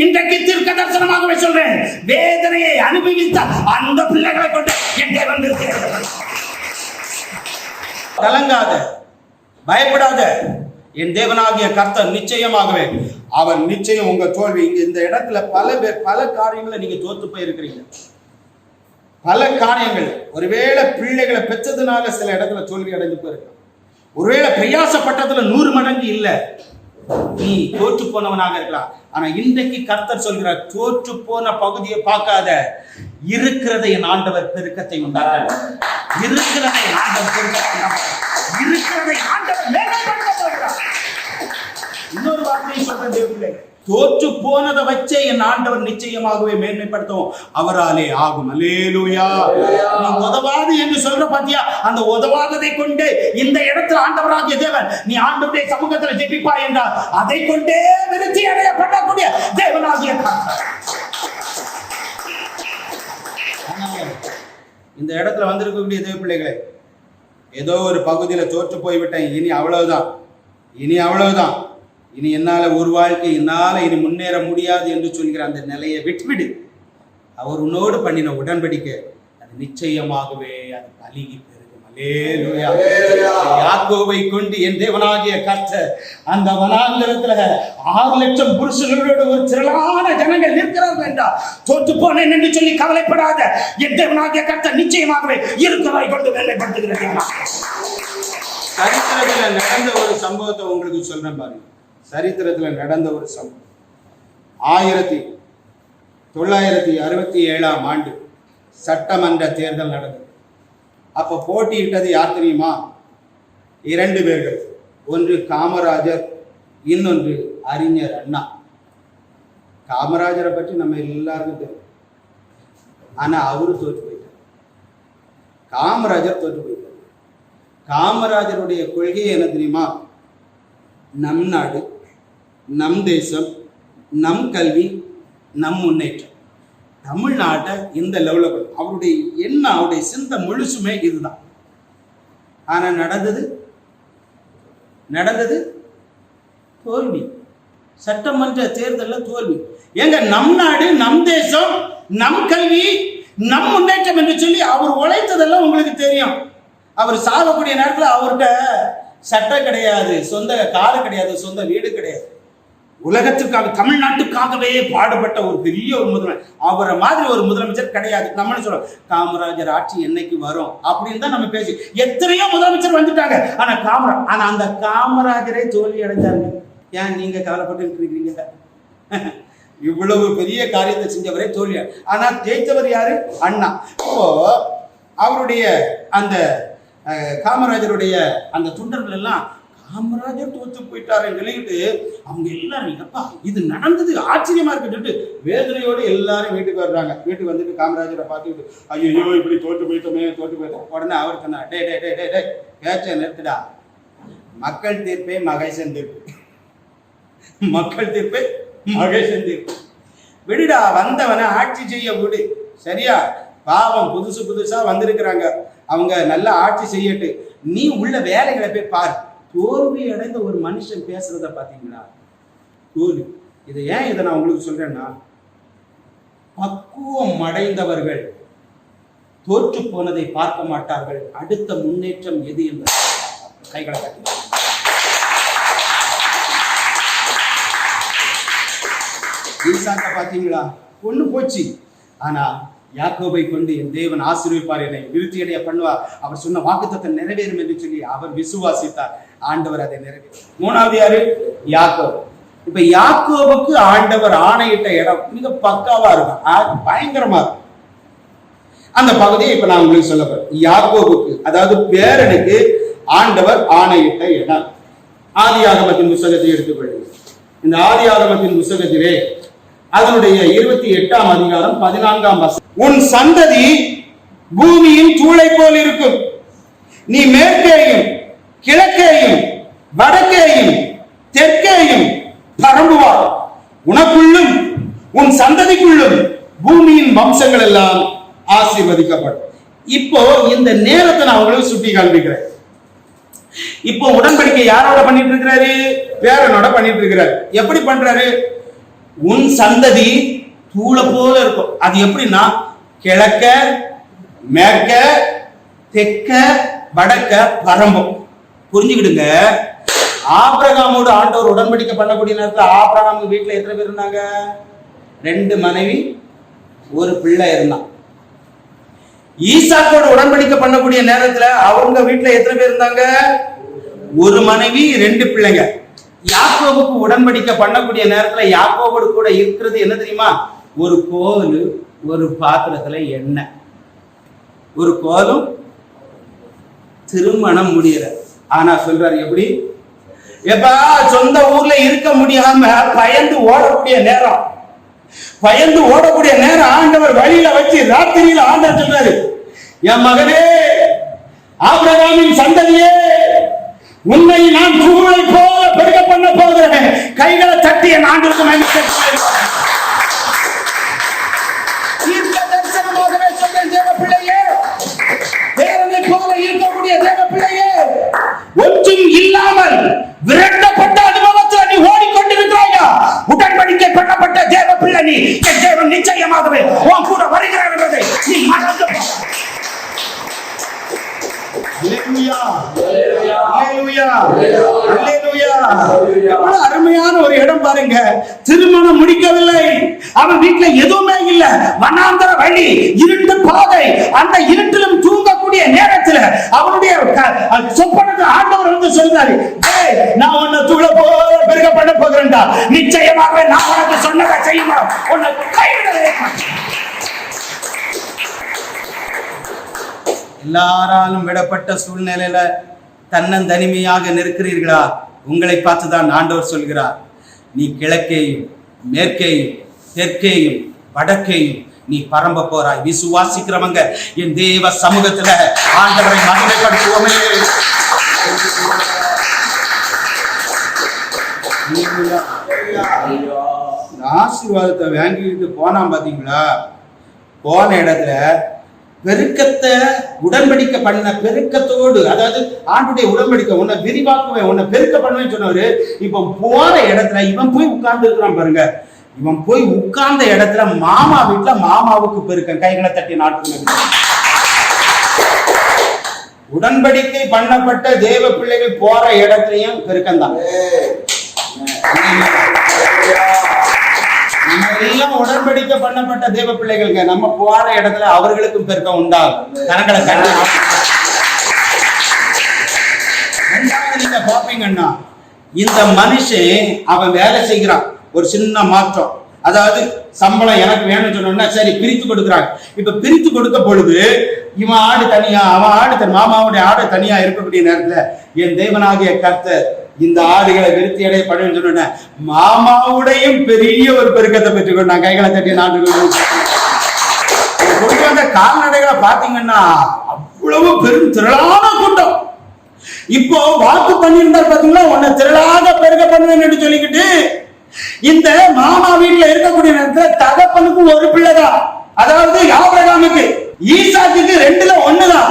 [SPEAKER 1] இன்றைக்கு தீர்க்க தரிசனமாகவே சொல்றேன், வேதனையை அனுபவித்த அந்த பிள்ளைகளை கொண்டு என் தேவன் இருக்கிறார்கள். கலங்காத, பயப்படாத. என் தேவனாகிய கர்த்தர் நிச்சயமாகவே அவர் நிச்சயம் உங்க தோல்வி. இந்த இடத்துல பல பேர் பல காரியங்களை நீங்க தோத்து போயிருக்கிறீங்க. பல காரியங்கள், ஒருவேளை பிள்ளைகளை பெற்றதுனால சில இடத்துல தோல்வி அடைந்து போயிருக்க, ஒருவேளை பிரயாசப்பட்டதுல 100 மடங்கு இல்ல, நீ தோற்று போனவனாக இருக்கலாம். ஆனா இன்றைக்கு கர்த்தர் சொல்கிறார், தோற்று போன பகுதியை பார்க்காத, இருக்கிறதை என் ஆண்டவர் பெருக்கத்தை உண்டாக, இருக்கிறதை ஆண்டவர் பெருக்கத்தை உண்டாக, இருக்கிறதை ஆண்டவர் மேன்மைப்படுத்த போகிறார். பாருங்க, தோற்று போனதை வச்சே என் ஆண்டவர் நிச்சயமாகவே மேன்மைப்படுத்தும், அவராலே ஆகும். அல்லேலூயா. நீ உதவாது என்று சொல்ற பாத்தியா, அந்த உதவாததை கொண்டு இந்த இடத்துல ஆண்டவராகிய தேவன் நீ ஆண்டவருடைய சமூகத்தில் ஜெபிப்பாய் என்றால் அதை கொண்டே விருத்தி அடையப்படக்கூடிய தேவனாகிய இந்த இடத்துல வந்திருக்கக்கூடிய தேவ பிள்ளைகளை, ஏதோ ஒரு பகுதியில தோற்று போய்விட்டேன், இனி அவ்வளவுதான், இனி என்னால ஒரு வாழ்க்கை, என்னால இனி முன்னேற முடியாது என்று சொல்கிற அந்த நிலையை விட்டுவிடு. அவர் உன்னோடு பண்ணின உடன்படிக்கை அது நிச்சயமாகவே அது பலிகி பெருகும். அல்லேலூயா. யாக்கோபை கொண்டு என் தேவனாகிய கர்த்தர் அந்த வனாந்தரத்துல 6 லட்சம் புருஷர்களோடு ஒரு திரளான ஜனங்கள் நிற்கிறார்கள் என்றால் தோற்று போனேன் என்று சொல்லி கவலைப்படாத, என் தேவனாகிய கர்த்தர் நிச்சயமாகவே இருக்கிறாய் கொண்டு வேலைப்படுத்துகிறேன். சரித்திரத்துல நடந்த ஒரு சம்பவத்தை உங்களுக்கு சொல்றேன் பாருங்க. சரித்திரத்துல நடந்த ஒரு சம்பவம் 1967ஆம் ஆண்டு சட்டமன்ற தேர்தல் நடந்தது. அப்ப போட்டியிட்டது யார் தெரியுமா? 2 பேர்கள். ஒன்று காமராஜர், இன்னொன்று அறிஞர் அண்ணா. காமராஜரை பற்றி நம்ம எல்லாருக்கும் தெரியும். ஆனா அவரு தோற்று போயிட்டார். காமராஜர் தோற்று போயிட்டார். காமராஜருடைய கொள்கை என்ன தெரியுமா? நம் நாடு, நம் தேசம், நம் கல்வி, நம் முன்னேற்றம். தமிழ்நாட்டை இந்த லெவலில் அவருடைய எண்ணம், அவருடைய சிந்தை முழுசுமே இதுதான். ஆனா நடந்தது தோல்வி. சட்டமன்ற தேர்தலில் தோல்வி. எங்க நம் நாடு, நம் தேசம், நம் கல்வி, நம் முன்னேற்றம் என்று சொல்லி அவர் உழைத்ததெல்லாம் உங்களுக்கு தெரியும். அவர் சாகக்கூடிய நேரத்தில் அவர்கிட்ட சட்டை கிடையாது, சொந்த காரு கிடையாது, சொந்த வீடு கிடையாது. உலகத்துக்காக, தமிழ்நாட்டுக்காகவே பாடுபட்ட ஒரு பெரிய ஒரு முதலமைச்சர். அவரை மாதிரி ஒரு முதலமைச்சர் கிடையாது. நம்ம சொல்றோம் காமராஜர் ஆட்சி என்னைக்கு வரும் அப்படின்னு தான் நம்ம பேசி. எத்தனையோ முதலமைச்சர் வந்துட்டாங்க. ஆனா அந்த காமராஜரே தோல்வி அடைஞ்சாங்க. ஏன் நீங்க கவலைப்பட்டு இருக்கீங்க? இவ்வளவு பெரிய காரியத்தை செஞ்சவரே தோல்வி. ஆனா ஜெயித்தவர் யாரு? அண்ணா. இப்போ அவருடைய அந்த காமராஜருடைய அந்த தொண்டர்கள் எல்லாம் காமராஜர் தோத்து போயிட்டாரு வெளியிட்டு அவங்க எல்லாரும், எப்பா இது நடந்தது ஆச்சரியமா இருக்குன்னு வேதனையோடு எல்லாரும் வீட்டுக்கு வர்றாங்க. வீட்டுக்கு வந்துட்டு காமராஜரை பார்த்துட்டு, ஐயோ இப்படி தோத்து போயிட்டோம். உடனே அவர் சொன்னா, டே பேச்ச நிறுத்துடா, மக்கள் தீர்ப்பே மகேசன் தீர்ப்பு, மக்கள் தீர்ப்பே மகேசன் தீர்ப்பு, விடுடா, வந்தவனை ஆட்சி செய்ய விடு. சரியா? பாவம் புதுசா வந்திருக்கிறாங்க, அவங்க நல்லா ஆட்சி செய்யட்டு, நீ உள்ள வேலைகளை போய் பாரு. தோல்வி அடைந்த ஒரு மனுஷன் பேசுறத பாத்தீங்களா? தோல்வி. இதை நான் உங்களுக்கு சொல்றேன்னா, பக்குவம் அடைந்தவர்கள் தோற்று போனதை பார்க்க மாட்டார்கள். அடுத்த முன்னேற்றம் எது என்பது கைகளை கட்டி. ஈசாக்க பாத்தீங்களா? ஒண்ணு போச்சு. ஆனா யாக்கோபை கொண்டு என் தேவன் ஆசீர்வதிப்பார், என்னை விருத்தியடைய பண்ணுவார், அவர் சொன்ன வாக்குத்தத்தம் நிறைவேறும் என்று சொல்லி அவர் விசுவாசித்தார். ஆண்டவர் அதை நிறைவேற்றார். 3வது யாரு? யாக்கோபு. இப்ப யாக்கோபுக்கு ஆண்டவர் ஆணையிட்ட இடம் மிக பக்காவா இருக்கும், பயங்கரமா இருக்கும். அந்த பகுதியை இப்ப நான் உங்களுக்கு சொல்ல போறேன். யாக்கோபுக்கு, அதாவது பேரனுக்கு ஆண்டவர் ஆணையிட்ட இடம். ஆதியாகமத்தின் புத்தகத்தை எடுத்துக்கொள்ளுங்கள். இந்த ஆதியாகமத்தின் புத்தகத்திலே அதனுடைய 28ஆம் அதிகாரம் 14ஆம் வசனம், உன் சந்ததி பூமியின் தூளை போல் இருக்கும், நீ மேற்கேயும் கிழக்கேயும் வடக்கேயும் தெற்கேயும் பரம்புவார், உனக்குள்ளும் உன் சந்ததிக்குள்ளும் பூமியின் வம்சங்கள் எல்லாம் ஆசீர்வதிக்கப்படும். இப்போ இந்த நேரத்தை நான் உங்களுக்கு சுட்டி காண்பிக்கிறேன். இப்போ உடன்படிக்கை யாரோட பண்ணிட்டு இருக்கிறாரு? பேரனோட பண்ணிட்டு இருக்கிறாரு. எப்படி பண்றாரு? உன் சந்ததி தூளை போல இருக்கும். அது எப்படின்னா, கிழக்க மேற்க தெற்க வடக்க பரம்பும். புரிஞ்சுக்கிடுங்க. ஆபிரகாமோடு ஆண்டவர் உடன்படிக்கை பண்ணக்கூடிய நேரத்தில் ஆபிரகாம் வீட்டுல எத்தனை பேர் இருந்தாங்க? 2 மனைவி 1 பிள்ளை இருந்தான். ஈசாக்கோடு உடன்படிக்கை பண்ணக்கூடிய நேரத்துல அவங்க வீட்டுல எத்தனை பேர் இருந்தாங்க? 1 மனைவி 2 பிள்ளைங்க. யாக்கோபுக்கு உடன்படிக்கை பண்ணக்கூடிய நேரத்துல யாக்கோபோடு கூட இருக்கிறது என்ன தெரியுமா? ஒரு கோல், ஒரு பாத்திரத்துல எண்ணெய். ஒரு கோலும் திருமணம் முடியற. ஆனா சொல்றாரு எப்படி? எப்ப சொந்த ஊர்ல இருக்க முடியாம பயந்து ஓடக்கூடிய நேரம் ஆண்டவர் வழியில வச்சு ராத்திரியில ஆண்டவர் சொல்றாரு, என் மகனே ஆபிரகாமின் சந்ததியே, உன்னை நான் சூழலை போல பெருக பண்ண போகிறேன். கைகளை தட்டி என் ஆண்டவருக்கு தரிசனமாகவே சொல்றேன். தேவ பிள்ளையே, தேவனை போல இருக்கக்கூடிய தேவ பிள்ளையே, ஒன்றும் இல்லாமல் விரட்டப்பட்ட அனுபவத்தில் நீ ஓடிக்கொண்டிருக்கிறாயா? உடன்படிக்கை பண்ணப்பட்ட தேவ பிள்ளை நீ. தேவன் நிச்சயமாகவே உன் கூட வருகிறார் என்பதை நீ மறந்து அருமையான ஒரு இடம் பாருங்க. திருமணம் முடிக்கவில்லை, அவன் வீட்டுல எதுவுமே இல்ல, வனாந்தர வழி, இருட்டு பாதை. அந்த இருட்டிலும் தூங்கக்கூடிய நேரத்தில் அவனுடைய சொப்பனத்தை ஆண்டவர் வந்து சொல்றாரு, நான் உன்னை தூள போல பெருக பண்ண போகிறேன்டா, நிச்சயமாக நான் உனக்கு சொன்னதை செய்யுமா, உன்னை கைவிடவே மாட்டேன். எல்லாராலும் விடப்பட்ட சூழ்நிலையில தன்னந்தனிமையாக நிற்கிறீர்களா? உங்களை பார்த்துதான் ஆண்டவர் சொல்கிறார், நீ கிழக்கேயும் மேற்கேயும் தெற்கேயும் வடக்கேயும் நீ பரம்ப போறாய். விசுவாசிக்கிறவங்க என் தேவ சமூகத்துல ஆண்டவரை மகிமைப்படுத்துவோமே. ஆசீர்வாதத்தை வாங்கிட்டு போனான் பாத்தீங்களா? போன இடத்துல பெருக்கத்தை உடன்படிக்க பண்ண பெருக்கத்தோடு, அதாவது ஆண்டுடைய உடன்படிக்கை, உன்னை விரிவாக்குவேன், உன்னை பெருக்க பண்ணுவேன்னு சொன்னவரு இப்ப போற இடத்துல இவன் போய் உட்கார்ந்து இருக்கிறான் பாருங்க. இவன் போய் உட்கார்ந்த இடத்துல மாமா வீட்டுல மாமாவுக்கு பெருக்க. கைகளை தட்டி நாட்டு உடன்படிக்கை பண்ணப்பட்ட தேவ பிள்ளைகள் போற இடத்துலயும் பெருக்கம்தான். எல்லாம் உடன்படிக்கை பண்ணப்பட்ட தேவ பிள்ளைகளுக்கு நம்ம போற இடத்துல அவர்களுக்கும் பெருக்கம் உண்டாகும். கணங்களை கண்டு நீங்க பாப்பீங்கன்னா, இந்த மனுஷன் அவன் வேலை செய்கிறான், ஒரு சின்ன மாற்றம், அதாவது சம்பளம் எனக்கு வேணும்னு சொன்னோம்னா சரி பிரித்து கொடுக்குறாங்க. இப்ப பிரித்து கொடுக்க பொழுது இவன் ஆடு தனியா, அவன் ஆடு மாமாவுடைய ஆடு தனியா இருக்கக்கூடிய நேரத்துல என் தேவனாகிய கர்த்தர் இந்த ஆடுகளை விருத்தி அடைய பண்ணுன்னு சொன்ன மாமாவுடையும் பெரிய ஒரு பெருக்கத்தை பெற்றுக்கொண்டான். கைகளை தட்டி நாட்டு கொண்டு வந்த கால்நடைகளை பாத்தீங்கன்னா அவ்வளவு பெரும் திரளான கூட்டம். இப்போ வாக்கு பண்ணியிருந்தார் பாத்தீங்களா, உன்னை திரளாக பெருக்க பண்ணுவேன்னு சொல்லிக்கிட்டு இந்த மாமா வீட்டுல இருக்கக்கூடிய நேரத்துல தகப்பனுக்கு ஒரு பிள்ளைதான், அதாவது ஆபிரகாமுக்கு ஈசாக்குக்கு 2ல 1தான்.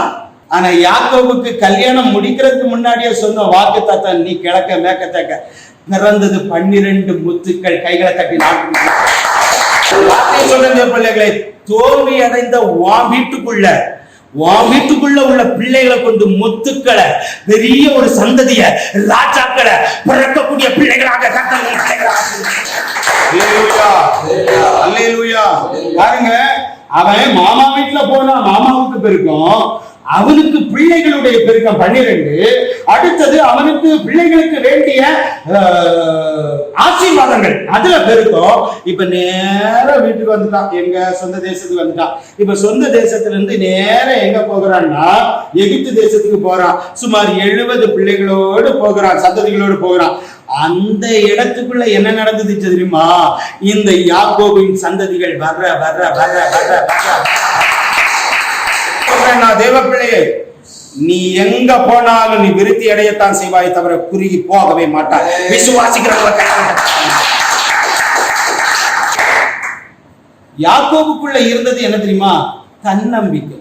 [SPEAKER 1] ஆனா யாக்கோபுக்கு கல்யாணம் முடிக்கிறதுக்கு முன்னாடியே சொன்ன வாக்கு தாத்தா, நீ கிழக்க மேற்க பிறந்தது 12 முத்துக்கள். கைகளை தட்டி சொல்ற பிள்ளைகளை, தோல்வி அடைந்த வீட்டுக்குள்ள உள்ள பிள்ளைகளை கொண்டு முத்துக்களை, பெரிய ஒரு சந்ததிய ராஜாக்களை பிறக்கக்கூடிய பிள்ளைகளாக பாருங்க. அவன் மாமா வீட்டுல போனா மாமாவுக்கு பெருக்கும், அவனுக்கு பிள்ளைகளுடைய பெருக்கம் 12. அடுத்தது அவனுக்கு பிள்ளைகளுக்கு வேண்டிய ஆசீர்வாதங்கள் அதுல பெருக்கம். இப்ப நேர வீட்டுக்கு வந்துட்டான், எங்க சொந்த தேசத்துக்கு வந்துட்டான். இப்ப சொந்த தேசத்துல இருந்து நேர எங்க போகிறான்னா எகிப்து தேசத்துக்கு போறான். சுமார் 70 பிள்ளைகளோடு போகிறான், சந்ததிகளோடு போகிறான். அந்த இடத்துக்குள்ள என்ன நடந்தது தெரியுமா? இந்த யாக்கோபின் சந்ததிகள் வர்ற வர்ற வர்ற வர்ற தேவ பிள்ளையே, நீ எங்க போனாலும் நீ விருத்தி அடையத்தான் செய்வாய், தவிர குறுகி போகவே மாட்டாய். விசுவாசிக்கிறவங்க யாக்கோபுக்குள்ள இருந்தது என்ன தெரியுமா? தன்னம்பிக்கை.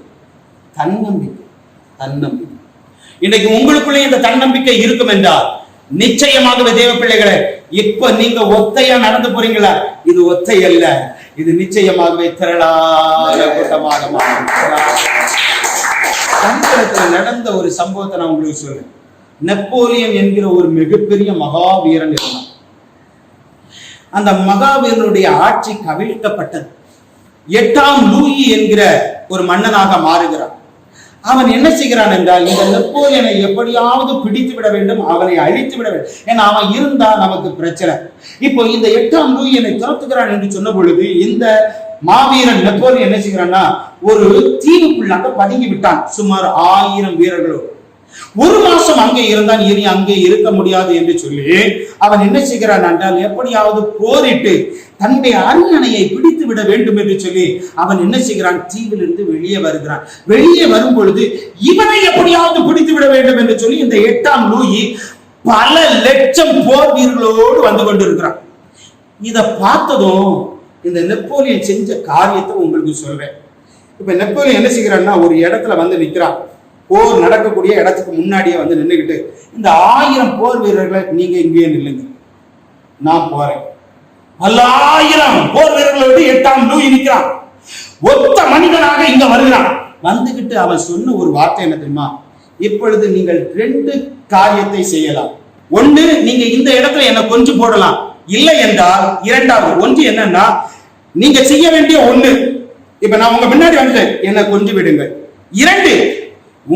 [SPEAKER 1] இன்னைக்கு உங்களுக்குள்ள இந்த தன்னம்பிக்கை இருக்கும் என்றால் நிச்சயமாகவே தேவ பிள்ளைகளே, இப்ப நீங்க ஒத்தையா நடந்து போறீங்களா? இது ஒத்தை அல்ல, இது நிச்சயமாகவே திரளான கூட்டமாக மாறும். நடந்த ஒரு சம்பவத்தை நான் உங்களுக்கு சொல்றேன். நெப்போலியன் என்கிற ஒரு மிகப்பெரிய மகாவீரன் இருந்தான். அந்த மகாவீரனுடைய ஆட்சி கவிழ்க்கப்பட்டது. 8ஆம் லூயி என்கிற ஒரு மன்னனாக மாறுகிறான். அவன் என்ன செய்கிறான் என்றால், இந்த நெப்போலியனை எப்படியாவது பிடித்து விட வேண்டும், அவனை அழித்து விட வேண்டும். ஏன்னா அவன் இருந்தா நமக்கு பிரச்சனை. இப்போ இந்த 8ஆம் லூயினை துரத்துகிறான் என்று சொன்ன பொழுது இந்த மாவீரன் நெப்போலியன் என்ன செய்கிறான்னா, ஒரு தீவுக்குள்ளாக பதுங்கி விட்டான், சுமார் 1000 வீரர்களோடு. ஒரு மாசம் அங்கே இருந்தான், இனி அங்கே இருக்க முடியாது என்று சொல்லி அவன் என்ன செய்கிறான் என்றால், எப்படியாவது போரிட்டு தன்னுடைய அரியணையை பிடித்து விட வேண்டும் என்று சொல்லி அவன் என்ன செய்கிறான், தீவிலிருந்து வெளியே வருகிறான். வெளியே வரும் பொழுது இவனை எப்படியாவது பிடித்து விட வேண்டும் என்று சொல்லி இந்த 8ஆம் லூயி பல லட்சம் போர் வீரர்களோடு வந்து கொண்டிருக்கிறான். இதை பார்த்ததும் இந்த நெப்போலியன் செஞ்ச காரியத்தை உங்களுக்கு சொல்றேன். இப்ப நெப்போலியன் என்ன செய்கிறான்னா, ஒரு இடத்துல வந்து நிற்கிறான். போர் நடக்கக்கூடிய இடத்துக்கு முன்னாடியே வந்து நின்றுகிட்டு, இந்த 1000 போர் வீரர்களை நீங்க இங்கேயே நில்லுங்க, நான் போறேன். 1000 போர் வீரர்களோடு 8ஆம் லூயி நிற்கிறான். ஒத்த மனிதனாக இங்க வருகிறான். வந்துகிட்டு அவன் சொன்ன ஒரு வார்த்தை என்ன தெரியுமா, இப்பொழுது நீங்கள் 2 காரியத்தை செய்யலாம். ஒன்று, நீங்க இந்த இடத்துல என்ன கொஞ்சம் போடலாம். இல்லை என்றால் இரண்டாவது ஒன்று என்னன்னா, நீங்க செய்ய வேண்டிய ஒண்ணு, இப்ப நான் உங்க முன்னாடி வந்துட்டேன், என்ன கொஞ்சம் விடுங்க. 2,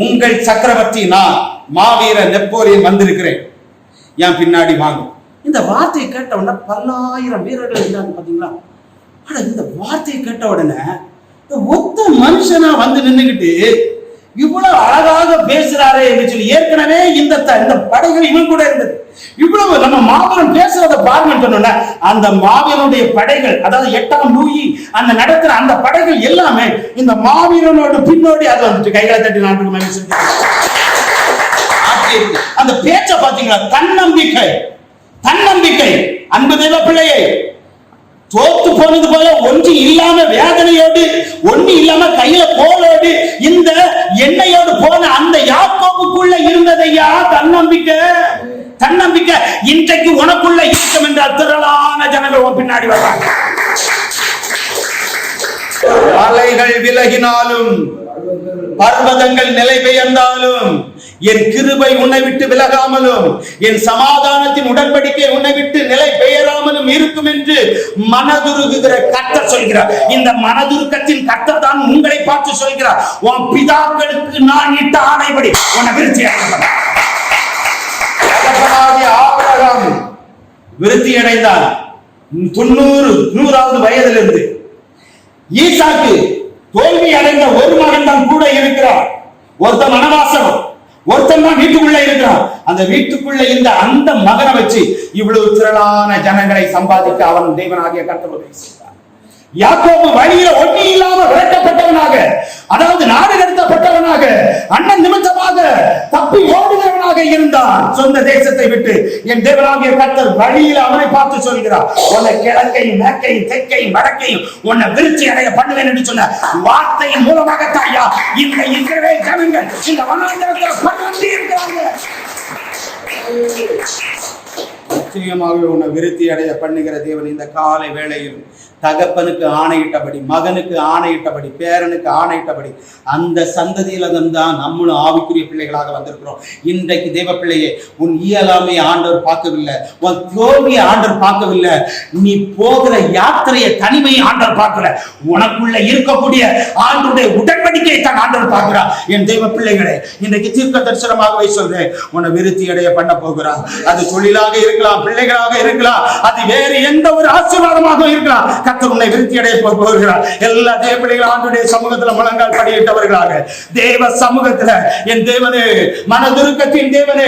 [SPEAKER 1] உங்கள் சக்கரவர்த்தி நான் மாவீரர் நெப்போலியன் வந்திருக்கிறேன், என் பின்னாடி வாங்க. இந்த வார்த்தையை கேட்ட உடனே 10,000 வீரர்கள் இருந்தாங்க பாத்தீங்களா. ஆனா இந்த வார்த்தையை கேட்ட உடனே ஒத்த மனுஷனா வந்து நின்னுகிட்டு இவ்வளவு அழகாக பேசுறாரே என்று சொல்லி, ஏற்கனவே இந்த படைகள் இவன் கூட இருந்தது. இவ்வளவு நம்ம மாவீரன் பேசுறத பாருங்கன்னு சொன்னோம்னா, அந்த மாவீரனுடைய படைகள், அதாவது 8ஆம் லூயி அந்த நடத்துற அந்த படைகள் எல்லாமே இந்த மாவீரனோட பின்னோடி அது வந்துட்டு கைகளை தட்டி நாட்டுக்கு மேலே அந்த பேச்ச பாத்தீங்களா. தன்னம்பிக்கை, தன்னம்பிக்கை. அன்பு தெய்வ பிள்ளையை, தோத்து போனது போல ஒன்று இல்லாம வேதனையோடு, ஒண்ணு இல்லாம கையில கோலோடு இந்த எண்ணெயோடு போன அந்த யாக்கோபுக்குள்ள இருந்ததையா தன்னம்பிக்கை. தன்னம்பிக்கை இன்றைக்கு உனக்குள்ள இருக்கும் என்றால் திரளான ஜனங்கள் பின்னாடி வர்றாங்க. மலைகள் விலகினாலும், பர்வதங்கள் நிலை பெயர்ந்தாலும், என் கிருபை உன்னை விட்டு விலகாமலும், என் சமாதானத்தின் உடன்படிக்கை உன்னை விட்டு நிலை பெயராமலும் இருக்கும் என்று மனதுருகுகிற கர்த்தர் சொல்கிறார். இந்த மனதுருக்கத்தின் கர்த்தர் தான் உங்களை பார்த்து சொல்கிறார், உன் பிதாக்களுக்கு நான் இட்ட ஆணைப்படி உன்னை விருத்தி ஆபிரகாம் விருத்தி அடைந்தார் 100வது வயதிலிருந்து. ஈசாக்கு தோல்வி அடைந்த ஒரு மகன் தான் கூட இருக்கிறார். ஒருத்த மனவாசம், ஒருத்தன் தான் வீட்டுக்குள்ள இருக்கிறான். அந்த வீட்டுக்குள்ள இந்த அந்த மகனை வச்சு இவ்வளவு திரளான ஜனங்களை சம்பாதிக்க அவன் தேவனாகிய கர்த்தர் உதவி செய்தார். யாக்கோபு வழியில ஒண்ணி இல்லாம விரட்டப்பட்டவனாக, அதாவது நாடு கடத்தப்பட்டவனாக, அண்ணன் நிமித்தமாக தப்பி ஓடுகிறவனாக இருந்தான். சொந்த தேசத்தை விட்டு என் தேவனாகிய கர்த்தர் வழியில அவனை பார்த்து சொல்கிறார், உன்னை கிழக்கையும் மேற்கையும் தெற்கையும் வடக்கையும் உன்னை விருத்தி அடைய பண்ணுவேன் என்று சொன்ன வார்த்தையின் மூலமாக தாயா இந்த இஸ்ரவேல் ஜனங்கள் இந்த வனாந்தரத்தில் பறந்து இருக்கிறாங்க. நிச்சயமாக உன்னை விருத்தி அடைய பண்ணுகிற தேவன் இந்த காலை வேளையில் தகப்பனுக்கு ஆணையிட்டபடி, மகனுக்கு ஆணையிட்டபடி, பேரனுக்கு ஆணையிட்டபடி அந்த சந்ததியில தான் நம்மளும் ஆவிக்குரிய பிள்ளைகளாக வந்திருக்கிறோம். இன்றைக்கு தேவ பிள்ளையே, உன் இயலாமை ஆண்டவர் பார்க்கவில்லை, உன் தோல்வியை ஆண்டவர் பார்க்கவில்லை, நீ போகிற யாத்திரையை தனிமையை ஆண்டவர் பார்க்கல, உனக்குள்ள இருக்கக்கூடிய ஆண்டவருடைய உடன்படிக்கையை தான் ஆண்டவர் பார்க்கிறார். என் தேவ பிள்ளைகளே, இன்றைக்கு தீர்க்க தரிசனமாகவே சொல்றேன், உன்னை விருத்தி அடைய பண்ண போகிறார். அது தொழிலாக இருக்கலாம், பிள்ளைகளாக இருக்கலாம், அது வேறு எந்த ஒரு ஆசீர்வாதமாக இருக்கலாம். கர்த்தர் உன்னை விருத்தி அடைய போகிறார். எல்லா தேவ பிள்ளைகள் ஆண்டுடைய சமூகத்துல முழங்கால் படியிட்டவர்களாக தேவ சமூகத்துல, என் தேவனே, மனதுருக்கத்தின் தேவனே,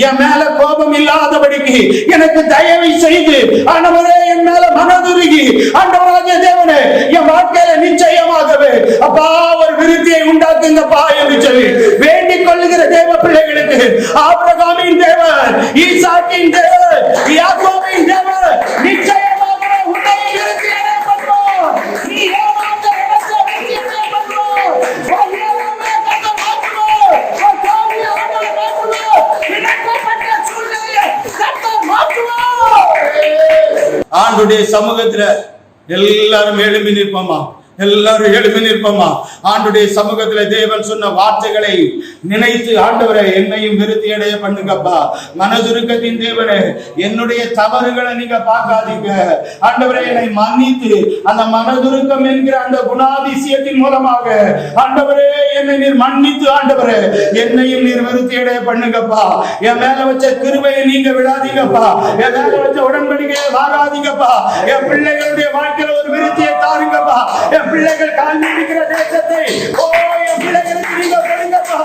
[SPEAKER 1] என் மேல கோபம் இல்லாதபடிக்கு எனக்கு தயவை செய்து ஆண்டவரே என் மேல மனதுருகி ஆண்டவராகிய தேவனே என் வாழ்க்கையில நிச்சயமாகவே அப்பா ஒரு விருத்தியை உண்டாக்குங்கப்பா என்று சொல்லி வேண்டிக் கொள்ளுகிற தேவ பிள்ளைகளுக்கு ஆபிரகாமின் தேவன், ஈசாக்கின் தேவன், யாக்கோபின் தேவன் நிச்சயமாக உன்னை விருத்தி அடைய பண்ணுவார். நீ ஏமாந்த இடத்தை விருத்தி அடைய பண்ணுவார். ஆண்டுடைய சமூகத்துல எல்லாரும் எழுப்பி நிற்போமா, எல்லாரும் எழுப்பி நிற்போமா. ஆண்டுடைய சமூகத்துல தேவன் சொன்ன வார்த்தைகளை நினைத்து ஆண்டவரை என்னையும் விருத்தி அடைய பண்ணுங்கப்பா. மனதுருக்கத்தின் தேவனே, என்னுடைய தவறுகளை நீங்க பார்க்காதீங்க ஆண்டவரை, என்னை மன்னித்து அந்த மனதுருக்கம் என்கிற அந்த குணாதிசயத்தின் மூலமாக ஆண்டவரே என்னை நீர் மன்னித்து ஆண்டவரே என்னையும் நீர் விருத்தி அடைய பண்ணுங்கப்பா. என் மேல வச்ச கிருபையை நீங்க விடாதீங்கப்பா, என் மேல வச்ச உடன்படிக்கையை வாராதீங்கப்பா. என் பிள்ளைகளுடைய வாழ்க்கையில ஒரு விருத்தியை தாருங்கப்பா. பிள்ளைகள் கால் நீடிக்கிற தேசத்தை என் பிள்ளைகளுக்கு நீங்க கொடுங்கப்பா.